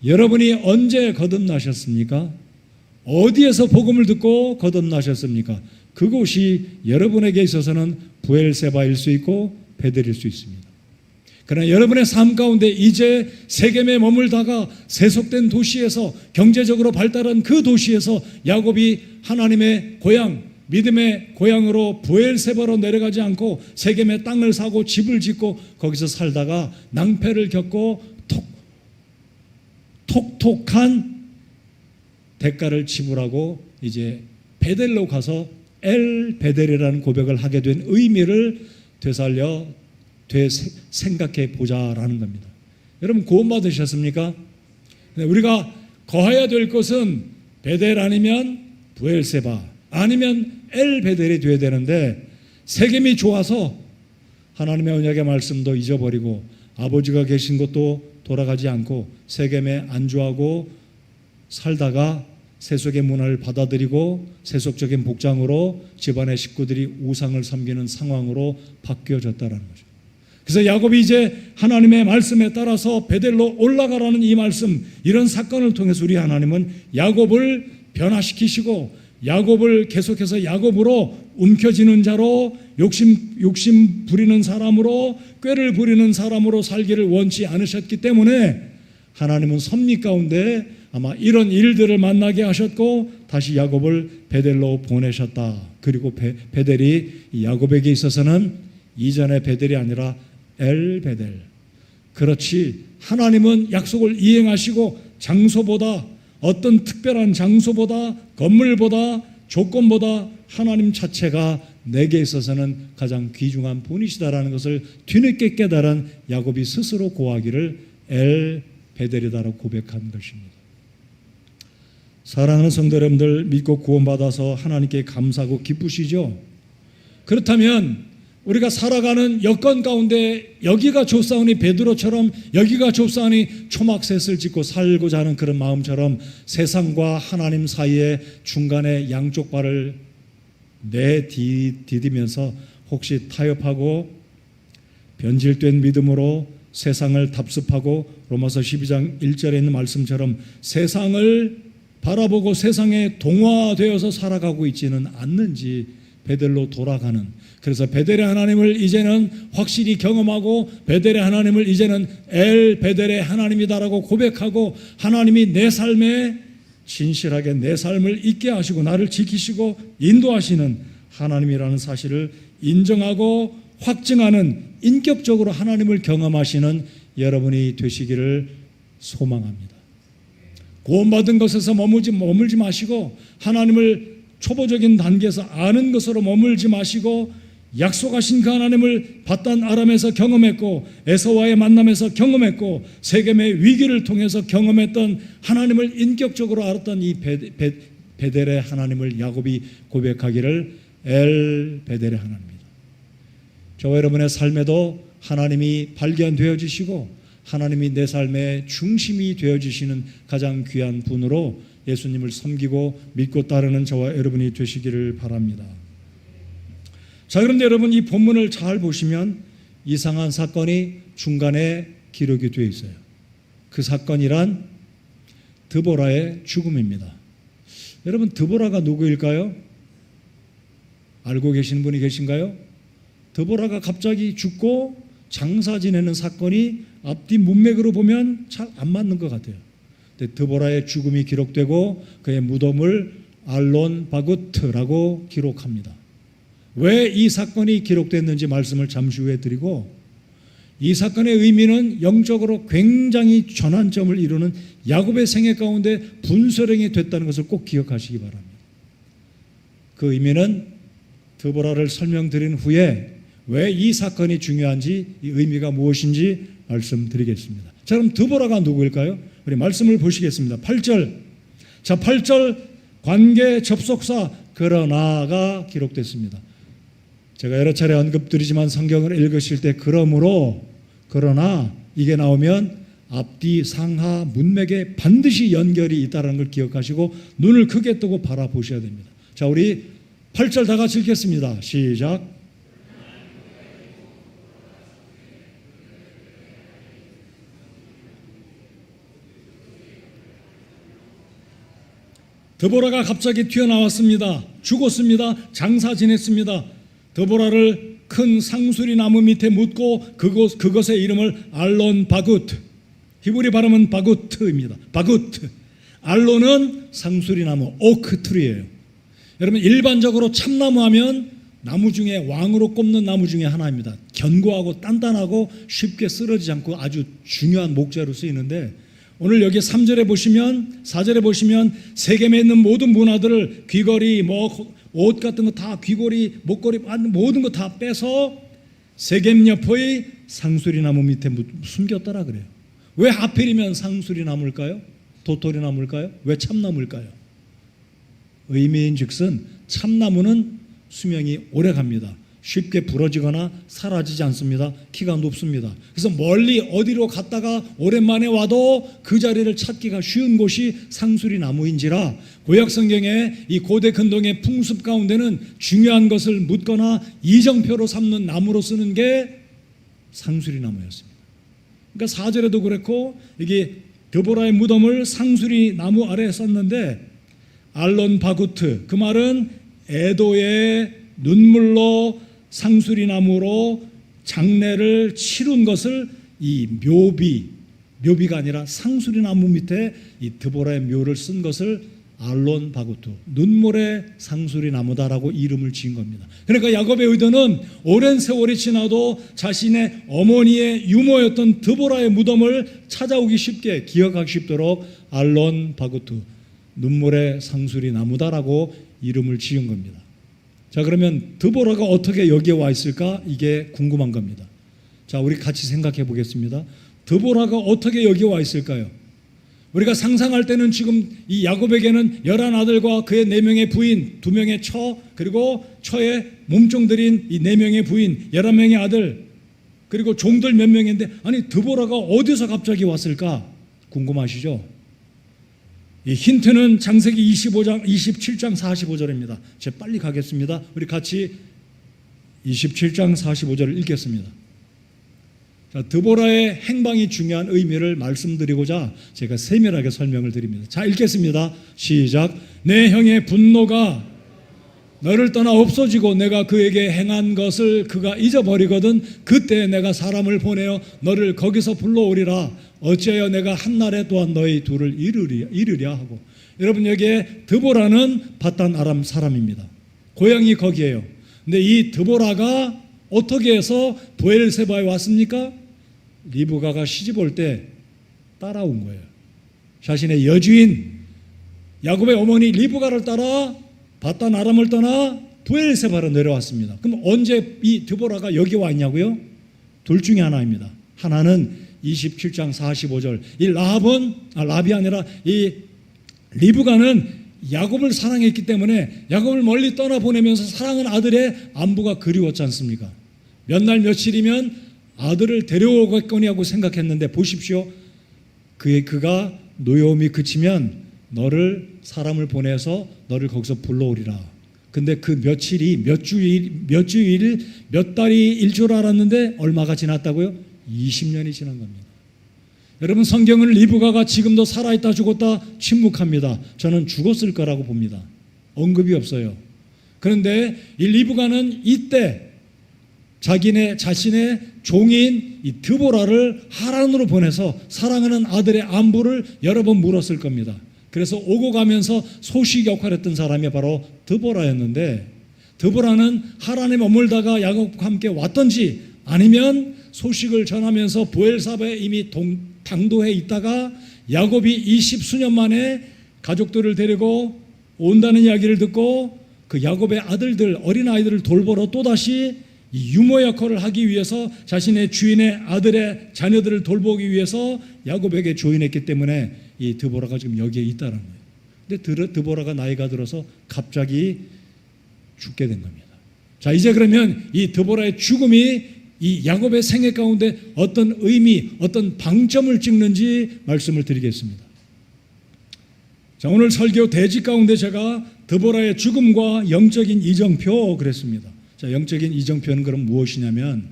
여러분이 언제 거듭나셨습니까? 어디에서 복음을 듣고 거듭나셨습니까? 그곳이 여러분에게 있어서는 브엘세바일 수 있고 베델일 수 있습니다. 그러나 여러분의 삶 가운데 이제 세겜에 머물다가 세속된 도시에서 경제적으로 발달한 그 도시에서 야곱이 하나님의 고향, 믿음의 고향으로 브엘세바로 내려가지 않고 세겜에 땅을 사고 집을 짓고 거기서 살다가 낭패를 겪고 톡톡한 대가를 지불하고 이제 베델로 가서 엘 베델이라는 고백을 하게 된 의미를 생각해 보자라는 겁니다. 여러분, 구원 받으셨습니까? 우리가 거해야 될 것은 베델 아니면 브엘세바 아니면 엘 베델이 되어야 되는데 세겜이 좋아서 하나님의 언약의 말씀도 잊어버리고 아버지가 계신 곳도 돌아가지 않고 세겜에 안주하고 살다가 세속의 문화를 받아들이고 세속적인 복장으로 집안의 식구들이 우상을 섬기는 상황으로 바뀌어졌다는 거죠. 그래서 야곱이 이제 하나님의 말씀에 따라서 베델로 올라가라는 이 말씀, 이런 사건을 통해서 우리 하나님은 야곱을 변화시키시고 야곱을 계속해서 야곱으로 움켜쥐는 자로 욕심 부리는 사람으로 꾀를 부리는 사람으로 살기를 원치 않으셨기 때문에 하나님은 섭리 가운데 아마 이런 일들을 만나게 하셨고 다시 야곱을 베델로 보내셨다. 그리고 베델이 야곱에게 있어서는 이전의 베델이 아니라 엘 베델. 그렇지, 하나님은 약속을 이행하시고 장소보다, 어떤 특별한 장소보다, 건물보다, 조건보다 하나님 자체가 내게 있어서는 가장 귀중한 분이시다라는 것을 뒤늦게 깨달은 야곱이 스스로 고하기를 엘 베델이다라고 고백한 것입니다. 사랑하는 성도 여러분들, 믿고 구원받아서 하나님께 감사하고 기쁘시죠? 그렇다면 우리가 살아가는 여건 가운데 여기가 좁사오니 베드로처럼, 여기가 좁사오니 초막셋을 짓고 살고자 하는 그런 마음처럼 세상과 하나님 사이에 중간에 양쪽 발을 내디디면서 혹시 타협하고 변질된 믿음으로 세상을 답습하고 로마서 12장 1절에 있는 말씀처럼 세상을 바라보고 세상에 동화되어서 살아가고 있지는 않는지 베델로 돌아가는, 그래서 베델의 하나님을 이제는 확실히 경험하고 베델의 하나님을 이제는 엘 베델의 하나님이다라고 고백하고 하나님이 내 삶에 진실하게 내 삶을 있게 하시고 나를 지키시고 인도하시는 하나님이라는 사실을 인정하고 확증하는, 인격적으로 하나님을 경험하시는 여러분이 되시기를 소망합니다. 구원받은 것에서 머물지 마시고 하나님을 초보적인 단계에서 아는 것으로 머물지 마시고 약속하신 그 하나님을 바단 아람에서 경험했고 에서와의 만남에서 경험했고 세겜의 위기를 통해서 경험했던 하나님을 인격적으로 알았던 이 베델의 하나님을 야곱이 고백하기를 엘 베델의 하나님입니다. 저와 여러분의 삶에도 하나님이 발견되어지시고 하나님이 내 삶의 중심이 되어지시는 가장 귀한 분으로 예수님을 섬기고 믿고 따르는 저와 여러분이 되시기를 바랍니다. 자, 그런데 여러분, 이 본문을 잘 보시면 이상한 사건이 중간에 기록이 되어 있어요. 그 사건이란 드보라의 죽음입니다. 여러분, 드보라가 누구일까요? 알고 계시는 분이 계신가요? 드보라가 갑자기 죽고 장사 지내는 사건이 앞뒤 문맥으로 보면 잘 안 맞는 것 같아요. 드보라의 죽음이 기록되고 그의 무덤을 알론 바구트라고 기록합니다. 왜 이 사건이 기록됐는지 말씀을 잠시 후에 드리고, 이 사건의 의미는 영적으로 굉장히 전환점을 이루는 야곱의 생애 가운데 분수령이 됐다는 것을 꼭 기억하시기 바랍니다. 그 의미는 드보라를 설명드린 후에 왜 이 사건이 중요한지, 이 의미가 무엇인지 말씀드리겠습니다. 자, 그럼 드보라가 누구일까요? 우리 말씀을 보시겠습니다. 8절. 자, 8절 관계 접속사 그러나가 기록됐습니다. 제가 여러 차례 언급드리지만 성경을 읽으실 때 그러므로, 그러나 이게 나오면 앞뒤 상하 문맥에 반드시 연결이 있다는 걸 기억하시고 눈을 크게 뜨고 바라보셔야 됩니다. 자, 우리 8절 다 같이 읽겠습니다. 시작. 드보라가 갑자기 튀어나왔습니다. 죽었습니다. 장사 지냈습니다. 드보라를 큰 상수리 나무 밑에 묻고 그것의 이름을 알론 바구트, 히브리 발음은 바구트입니다. 바구트. 알론은 상수리 나무, 오크트리예요. 여러분, 일반적으로 참나무 하면 나무 중에 왕으로 꼽는 나무 중에 하나입니다. 견고하고 단단하고 쉽게 쓰러지지 않고 아주 중요한 목재로 쓰이는데, 오늘 여기 3절에 보시면, 4절에 보시면 세겜에 있는 모든 문화들을, 귀걸이, 옷 같은 거 다, 귀걸이, 목걸이, 모든 거 다 빼서 세겜 옆의 상수리 나무 밑에 숨겼더라 그래요. 왜 하필이면 상수리 나무일까요? 도토리 나무일까요? 왜 참나무일까요? 의미인즉슨 참나무는 수명이 오래 갑니다. 쉽게 부러지거나 사라지지 않습니다. 키가 높습니다. 그래서 멀리 어디로 갔다가 오랜만에 와도 그 자리를 찾기가 쉬운 곳이 상수리 나무인지라 구약 성경에 이 고대 근동의 풍습 가운데는 중요한 것을 묻거나 이정표로 삼는 나무로 쓰는 게 상수리 나무였습니다. 그러니까 4절에도 그렇고 이게 드보라의 무덤을 상수리 나무 아래에 썼는데, 알론 바구트, 그 말은 애도의 눈물로 상수리 나무로 장례를 치룬 것을 이 묘비가 아니라 상수리 나무 밑에 이 드보라의 묘를 쓴 것을 알론 바구트, 눈물의 상수리 나무다라고 이름을 지은 겁니다. 그러니까 야곱의 의도는 오랜 세월이 지나도 자신의 어머니의 유모였던 드보라의 무덤을 찾아오기 쉽게, 기억하기 쉽도록 알론 바구트, 눈물의 상수리 나무다라고 이름을 지은 겁니다. 자, 그러면 드보라가 어떻게 여기에 와 있을까? 이게 궁금한 겁니다. 자, 우리 같이 생각해 보겠습니다. 드보라가 어떻게 여기에 와 있을까요? 우리가 상상할 때는 지금 이 야곱에게는 11아들과 그의 4명의 부인, 2명의 처, 그리고 처의 몸종들인 이 4명의 부인, 11명의 아들, 그리고 종들 몇 명인데, 아니 드보라가 어디서 갑자기 왔을까? 궁금하시죠? 이 힌트는 창세기 27장 45절입니다. 제가 빨리 가겠습니다. 우리 같이 27장 45절을 읽겠습니다. 자, 드보라의 행방이 중요한 의미를 말씀드리고자 제가 세밀하게 설명을 드립니다. 자, 읽겠습니다. 시작. 내 형의 분노가 너를 떠나 없어지고 내가 그에게 행한 것을 그가 잊어버리거든 그때 내가 사람을 보내어 너를 거기서 불러오리라. 어찌하여 내가 한날에 또한 너희 둘을 이르랴 하고. 여러분, 여기에 드보라는 밧단 아람 사람입니다. 고향이 거기에요. 근데 이 드보라가 어떻게 해서 브엘세바에 왔습니까? 리브가가 시집 올 때 따라온 거예요. 자신의 여주인 야곱의 어머니 리브가를 따라 밧단 아람을 떠나 브엘세바로 내려왔습니다. 그럼 언제 이 드보라가 여기 왔냐고요? 둘 중에 하나입니다. 하나는 27장 45절. 이 라합이 아니라 이 리브가는 야곱을 사랑했기 때문에 야곱을 멀리 떠나보내면서 사랑하는 아들의 안부가 그리웠지 않습니까? 몇 날 며칠이면 아들을 데려오겠거니 하고 생각했는데 보십시오. 그가 노여움이 그치면 너를 사람을 보내서 너를 거기서 불러오리라. 근데 그 며칠이 몇 주일, 몇 달이 일 줄 알았는데 얼마가 지났다고요? 20년이 지난 겁니다. 여러분, 성경은 리브가가 지금도 살아있다 죽었다 침묵합니다. 저는 죽었을 거라고 봅니다. 언급이 없어요. 그런데 이 리브가는 이때 자신의 종인 이 드보라를 하란으로 보내서 사랑하는 아들의 안부를 여러 번 물었을 겁니다. 그래서 오고 가면서 소식 역할을 했던 사람이 바로 드보라였는데, 드보라는 하란에 머물다가 야곱과 함께 왔던지 아니면 소식을 전하면서 브엘사바에 이미 당도해 있다가 야곱이 20수년 만에 가족들을 데리고 온다는 이야기를 듣고 그 야곱의 아들들, 어린아이들을 돌보러 또다시 이 유모 역할을 하기 위해서 자신의 주인의 아들의 자녀들을 돌보기 위해서 야곱에게 조인했기 때문에 이 드보라가 지금 여기에 있다는 거예요. 근데 드보라가 나이가 들어서 갑자기 죽게 된 겁니다. 자, 이제 그러면 이 드보라의 죽음이 이 야곱의 생애 가운데 어떤 의미, 어떤 방점을 찍는지 말씀을 드리겠습니다. 자, 오늘 설교 대지 가운데 제가 드보라의 죽음과 영적인 이정표 그랬습니다. 자, 영적인 이정표는 그럼 무엇이냐면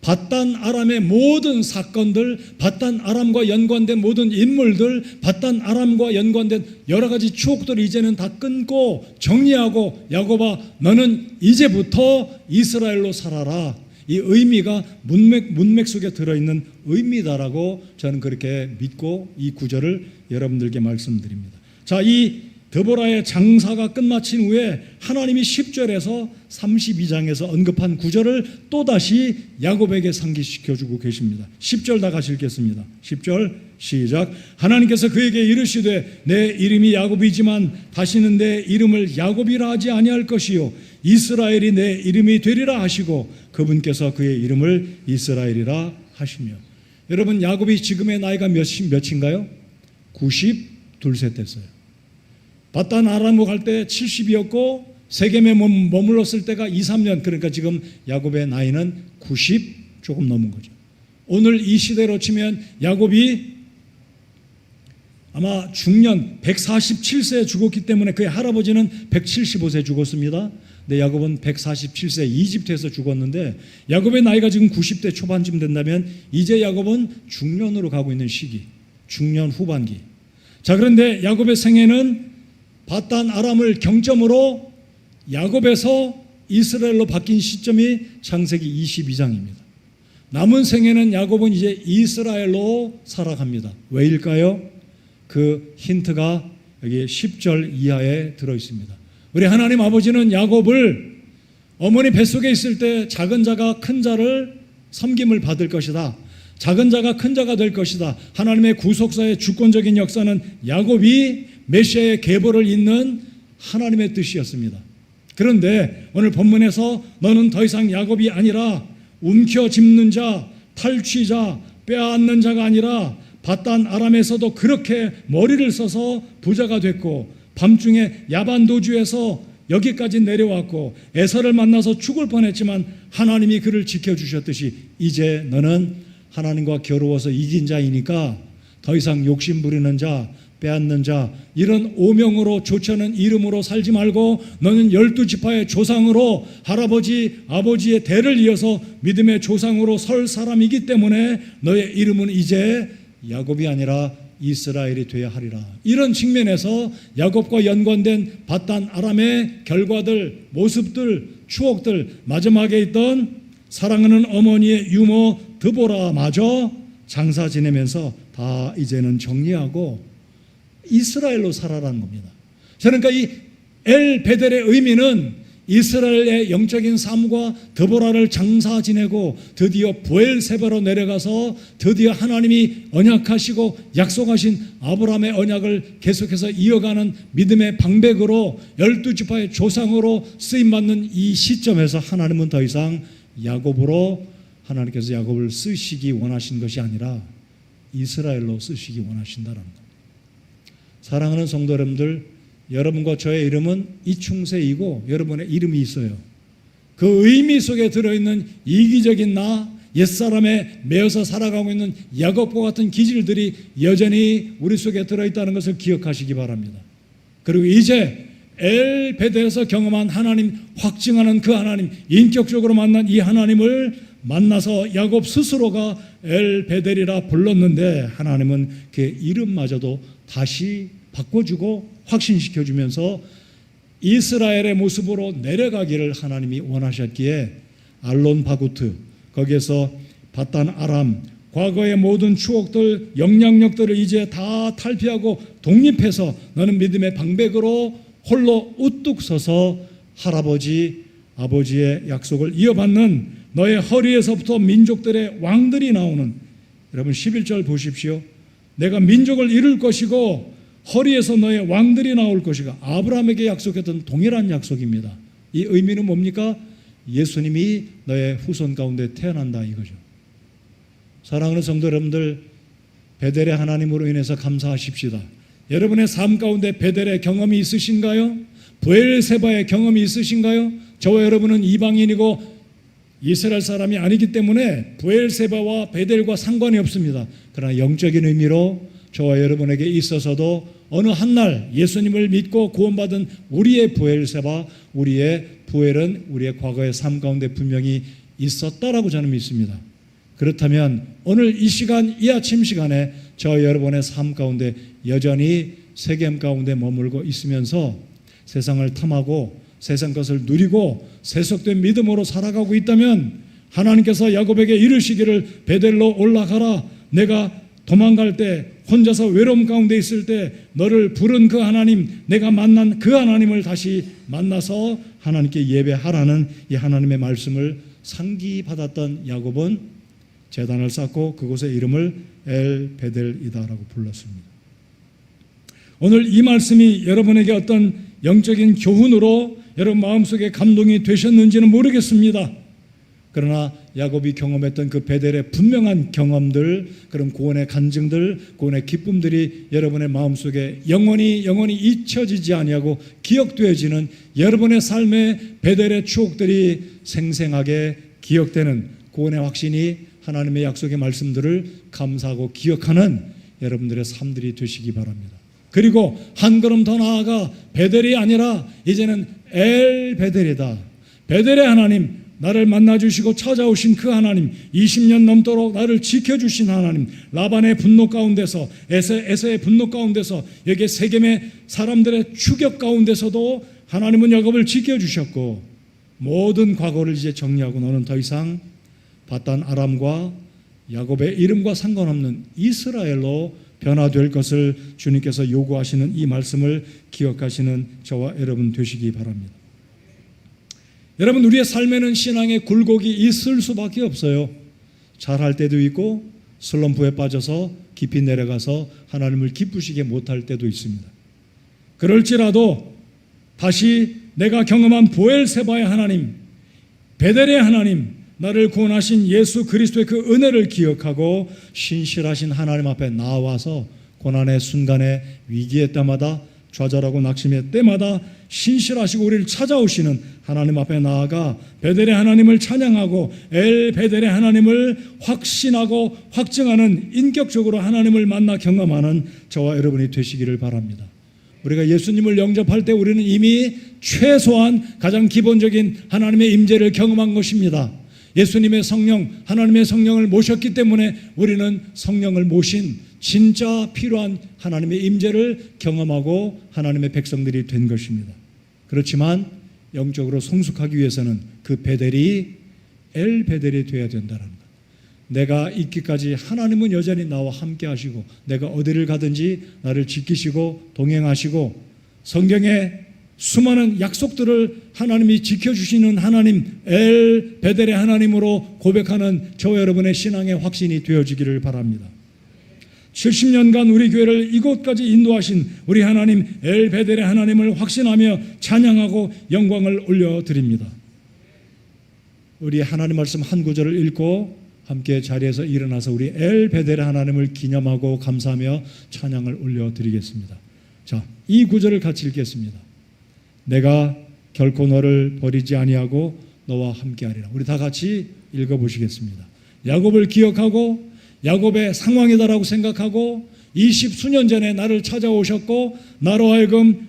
밧단 아람의 모든 사건들, 밧단 아람과 연관된 모든 인물들, 밧단 아람과 연관된 여러 가지 추억들을 이제는 다 끊고 정리하고 야곱아 너는 이제부터 이스라엘로 살아라. 이 의미가 문맥 속에 들어있는 의미다라고 저는 그렇게 믿고 이 구절을 여러분들께 말씀드립니다. 자, 이 드보라의 장사가 끝마친 후에 하나님이 10절에서 32장에서 언급한 구절을 또다시 야곱에게 상기시켜주고 계십니다. 10절 다 같이 읽겠습니다. 10절 시작. 하나님께서 그에게 이르시되 내 이름이 야곱이지만 다시는 내 이름을 야곱이라 하지 아니할 것이요 이스라엘이 내 이름이 되리라 하시고 그분께서 그의 이름을 이스라엘이라 하시며. 여러분, 야곱이 지금의 나이가 몇인가요? 92세 됐어요. 밧단 아람으로 갈 때 70이었고 세겜에 머물렀을 때가 2, 3년. 그러니까 지금 야곱의 나이는 90 조금 넘은 거죠. 오늘 이 시대로 치면 야곱이 아마 중년 147세에 죽었기 때문에 그의 할아버지는 175세에 죽었습니다. 근데 야곱은 147세 이집트에서 죽었는데 야곱의 나이가 지금 90대 초반쯤 된다면 이제 야곱은 중년으로 가고 있는 시기, 중년 후반기. 자, 그런데 야곱의 생애는 밧단 아람을 경점으로 야곱에서 이스라엘로 바뀐 시점이 창세기 22장입니다. 남은 생애는 야곱은 이제 이스라엘로 살아갑니다. 왜일까요? 그 힌트가 여기 10절 이하에 들어있습니다. 우리 하나님 아버지는 야곱을 어머니 뱃속에 있을 때 작은 자가 큰 자를 섬김을 받을 것이다. 작은 자가 큰 자가 될 것이다. 하나님의 구속사의 주권적인 역사는 야곱이 메시아의 계보를 잇는 하나님의 뜻이었습니다. 그런데 오늘 본문에서 너는 더 이상 야곱이 아니라 움켜짚는 자, 탈취자, 빼앗는 자가 아니라 밧단 아람에서도 그렇게 머리를 써서 부자가 됐고 밤중에 야반 도주에서 여기까지 내려왔고 에서를 만나서 죽을 뻔했지만 하나님이 그를 지켜주셨듯이 이제 너는 하나님과 겨루어서 이긴 자이니까 더 이상 욕심 부리는 자, 빼앗는 자, 이런 오명으로 좋지 않은 이름으로 살지 말고 너는 12지파의 조상으로 할아버지 아버지의 대를 이어서 믿음의 조상으로 설 사람이기 때문에 너의 이름은 이제 야곱이 아니라 이스라엘이 되어야 하리라. 이런 측면에서 야곱과 연관된 밧단 아람의 결과들, 모습들, 추억들, 마지막에 있던 사랑하는 어머니의 유모 드보라마저 장사 지내면서 다 이제는 정리하고 이스라엘로 살아라는 겁니다. 그러니까 이 엘 베델의 의미는 이스라엘의 영적인 삶과 드보라를 장사 지내고 드디어 부엘세바로 내려가서 드디어 하나님이 언약하시고 약속하신 아브라함의 언약을 계속해서 이어가는 믿음의 방백으로 12지파의 조상으로 쓰임받는 이 시점에서 하나님은 더 이상 야곱으로 하나님께서 야곱을 쓰시기 원하신 것이 아니라 이스라엘로 쓰시기 원하신다는 겁니다. 사랑하는 성도 여러분들, 여러분과 저의 이름은 이충세이고 여러분의 이름이 있어요. 그 의미 속에 들어있는 이기적인 나, 옛사람에 매여서 살아가고 있는 야곱과 같은 기질들이 여전히 우리 속에 들어있다는 것을 기억하시기 바랍니다. 그리고 이제 엘 베델에서 경험한 하나님, 확증하는 그 하나님, 인격적으로 만난 이 하나님을 만나서 야곱 스스로가 엘 베델이라 불렀는데 하나님은 그 이름마저도 다시 바꿔주고 확신시켜주면서 이스라엘의 모습으로 내려가기를 하나님이 원하셨기에 알론 바구트, 거기에서 밧단 아람, 과거의 모든 추억들, 영향력들을 이제 다 탈피하고 독립해서 너는 믿음의 방백으로 홀로 우뚝 서서 할아버지, 아버지의 약속을 이어받는 너의 허리에서부터 민족들의 왕들이 나오는, 여러분 11절 보십시오. 내가 민족을 이룰 것이고 허리에서 너의 왕들이 나올 것이가 아브라함에게 약속했던 동일한 약속입니다. 이 의미는 뭡니까? 예수님이 너의 후손 가운데 태어난다 이거죠. 사랑하는 성도 여러분들, 베델의 하나님으로 인해서 감사하십시다. 여러분의 삶 가운데 베델의 경험이 있으신가요? 부엘세바의 경험이 있으신가요? 저와 여러분은 이방인이고 이스라엘 사람이 아니기 때문에 부엘세바와 베델과 상관이 없습니다. 그러나 영적인 의미로 저와 여러분에게 있어서도 어느 한날 예수님을 믿고 구원받은 우리의 부엘세바, 우리의 부엘은 우리의 과거의 삶 가운데 분명히 있었다라고 저는 믿습니다. 그렇다면 오늘 이 시간, 이 아침 시간에 저와 여러분의 삶 가운데 여전히 세겜 가운데 머물고 있으면서 세상을 탐하고 세상 것을 누리고 세속된 믿음으로 살아가고 있다면 하나님께서 야곱에게 이르시기를 베델로 올라가라. 내가 도망갈 때 혼자서 외로움 가운데 있을 때 너를 부른 그 하나님, 내가 만난 그 하나님을 다시 만나서 하나님께 예배하라는 이 하나님의 말씀을 상기받았던 야곱은 제단을 쌓고 그곳의 이름을 엘 베델이다라고 불렀습니다. 오늘 이 말씀이 여러분에게 어떤 영적인 교훈으로 여러분 마음속에 감동이 되셨는지는 모르겠습니다. 그러나 야곱이 경험했던 그 베델의 분명한 경험들, 그런 구원의 간증들, 구원의 기쁨들이 여러분의 마음속에 영원히 잊혀지지 아니하고 기억되어지는 여러분의 삶의 베델의 추억들이 생생하게 기억되는 구원의 확신이 하나님의 약속의 말씀들을 감사하고 기억하는 여러분들의 삶들이 되시기 바랍니다. 그리고 한 걸음 더 나아가 베델이 아니라 이제는 엘 베델이다. 베델의 하나님, 나를 만나주시고 찾아오신 그 하나님, 20년 넘도록 나를 지켜주신 하나님, 라반의 분노 가운데서, 에서의 분노 가운데서, 여기 세겜의 사람들의 추격 가운데서도 하나님은 야곱을 지켜주셨고 모든 과거를 이제 정리하고 너는 더 이상 밧단 아람과 야곱의 이름과 상관없는 이스라엘로 변화될 것을 주님께서 요구하시는 이 말씀을 기억하시는 저와 여러분 되시기 바랍니다. 여러분, 우리의 삶에는 신앙의 굴곡이 있을 수밖에 없어요. 잘할 때도 있고 슬럼프에 빠져서 깊이 내려가서 하나님을 기쁘시게 못할 때도 있습니다. 그럴지라도 다시 내가 경험한 부엘세바의 하나님, 베델의 하나님, 나를 구원하신 예수 그리스도의 그 은혜를 기억하고 신실하신 하나님 앞에 나와서 고난의 순간에 위기의 때마다 좌절하고 낙심의 때마다 신실하시고 우리를 찾아오시는 하나님 앞에 나아가 베델의 하나님을 찬양하고 엘 베델의 하나님을 확신하고 확증하는 인격적으로 하나님을 만나 경험하는 저와 여러분이 되시기를 바랍니다. 우리가 예수님을 영접할 때 우리는 이미 최소한 가장 기본적인 하나님의 임재를 경험한 것입니다. 예수님의 성령, 하나님의 성령을 모셨기 때문에 우리는 성령을 모신 진짜 필요한 하나님의 임재를 경험하고 하나님의 백성들이 된 것입니다. 그렇지만 영적으로 성숙하기 위해서는 그 베델이 엘 베델이 되어야 된다는 것. 내가 있기까지 하나님은 여전히 나와 함께 하시고 내가 어디를 가든지 나를 지키시고 동행하시고 성경에 수많은 약속들을 하나님이 지켜주시는 하나님 엘 베델의 하나님으로 고백하는 저와 여러분의 신앙의 확신이 되어지기를 바랍니다. 70년간 우리 교회를 이곳까지 인도하신 우리 하나님 엘 베델의 하나님을 확신하며 찬양하고 영광을 올려드립니다. 우리 하나님 말씀 한 구절을 읽고 함께 자리에서 일어나서 우리 엘 베델의 하나님을 기념하고 감사하며 찬양을 올려드리겠습니다. 자, 이 구절을 같이 읽겠습니다. 내가 결코 너를 버리지 아니하고 너와 함께하리라. 우리 다 같이 읽어보시겠습니다. 야곱을 기억하고 야곱의 상황이다라고 생각하고 20수년 전에 나를 찾아오셨고 나로 하여금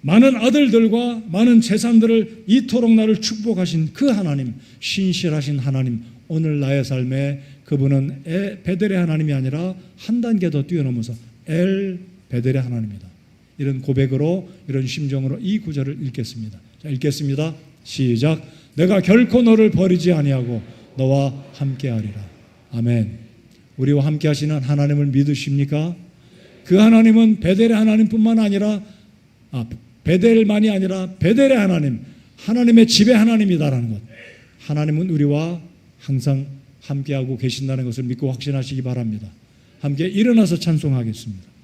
많은 아들들과 많은 재산들을 이토록 나를 축복하신 그 하나님, 신실하신 하나님, 오늘 나의 삶에 그분은 베델의 하나님이 아니라 한 단계 더 뛰어넘어서 엘 베델의 하나님이다. 이런 고백으로 이런 심정으로 이 구절을 읽겠습니다. 자, 읽겠습니다. 시작. 내가 결코 너를 버리지 아니하고 너와 함께하리라. 아멘. 우리와 함께 하시는 하나님을 믿으십니까? 그 하나님은 베델의 하나님뿐만 아니라 베델만이 아니라 베델의 하나님, 하나님의 집의 하나님이다라는 것. 하나님은 우리와 항상 함께하고 계신다는 것을 믿고 확신하시기 바랍니다. 함께 일어나서 찬송하겠습니다.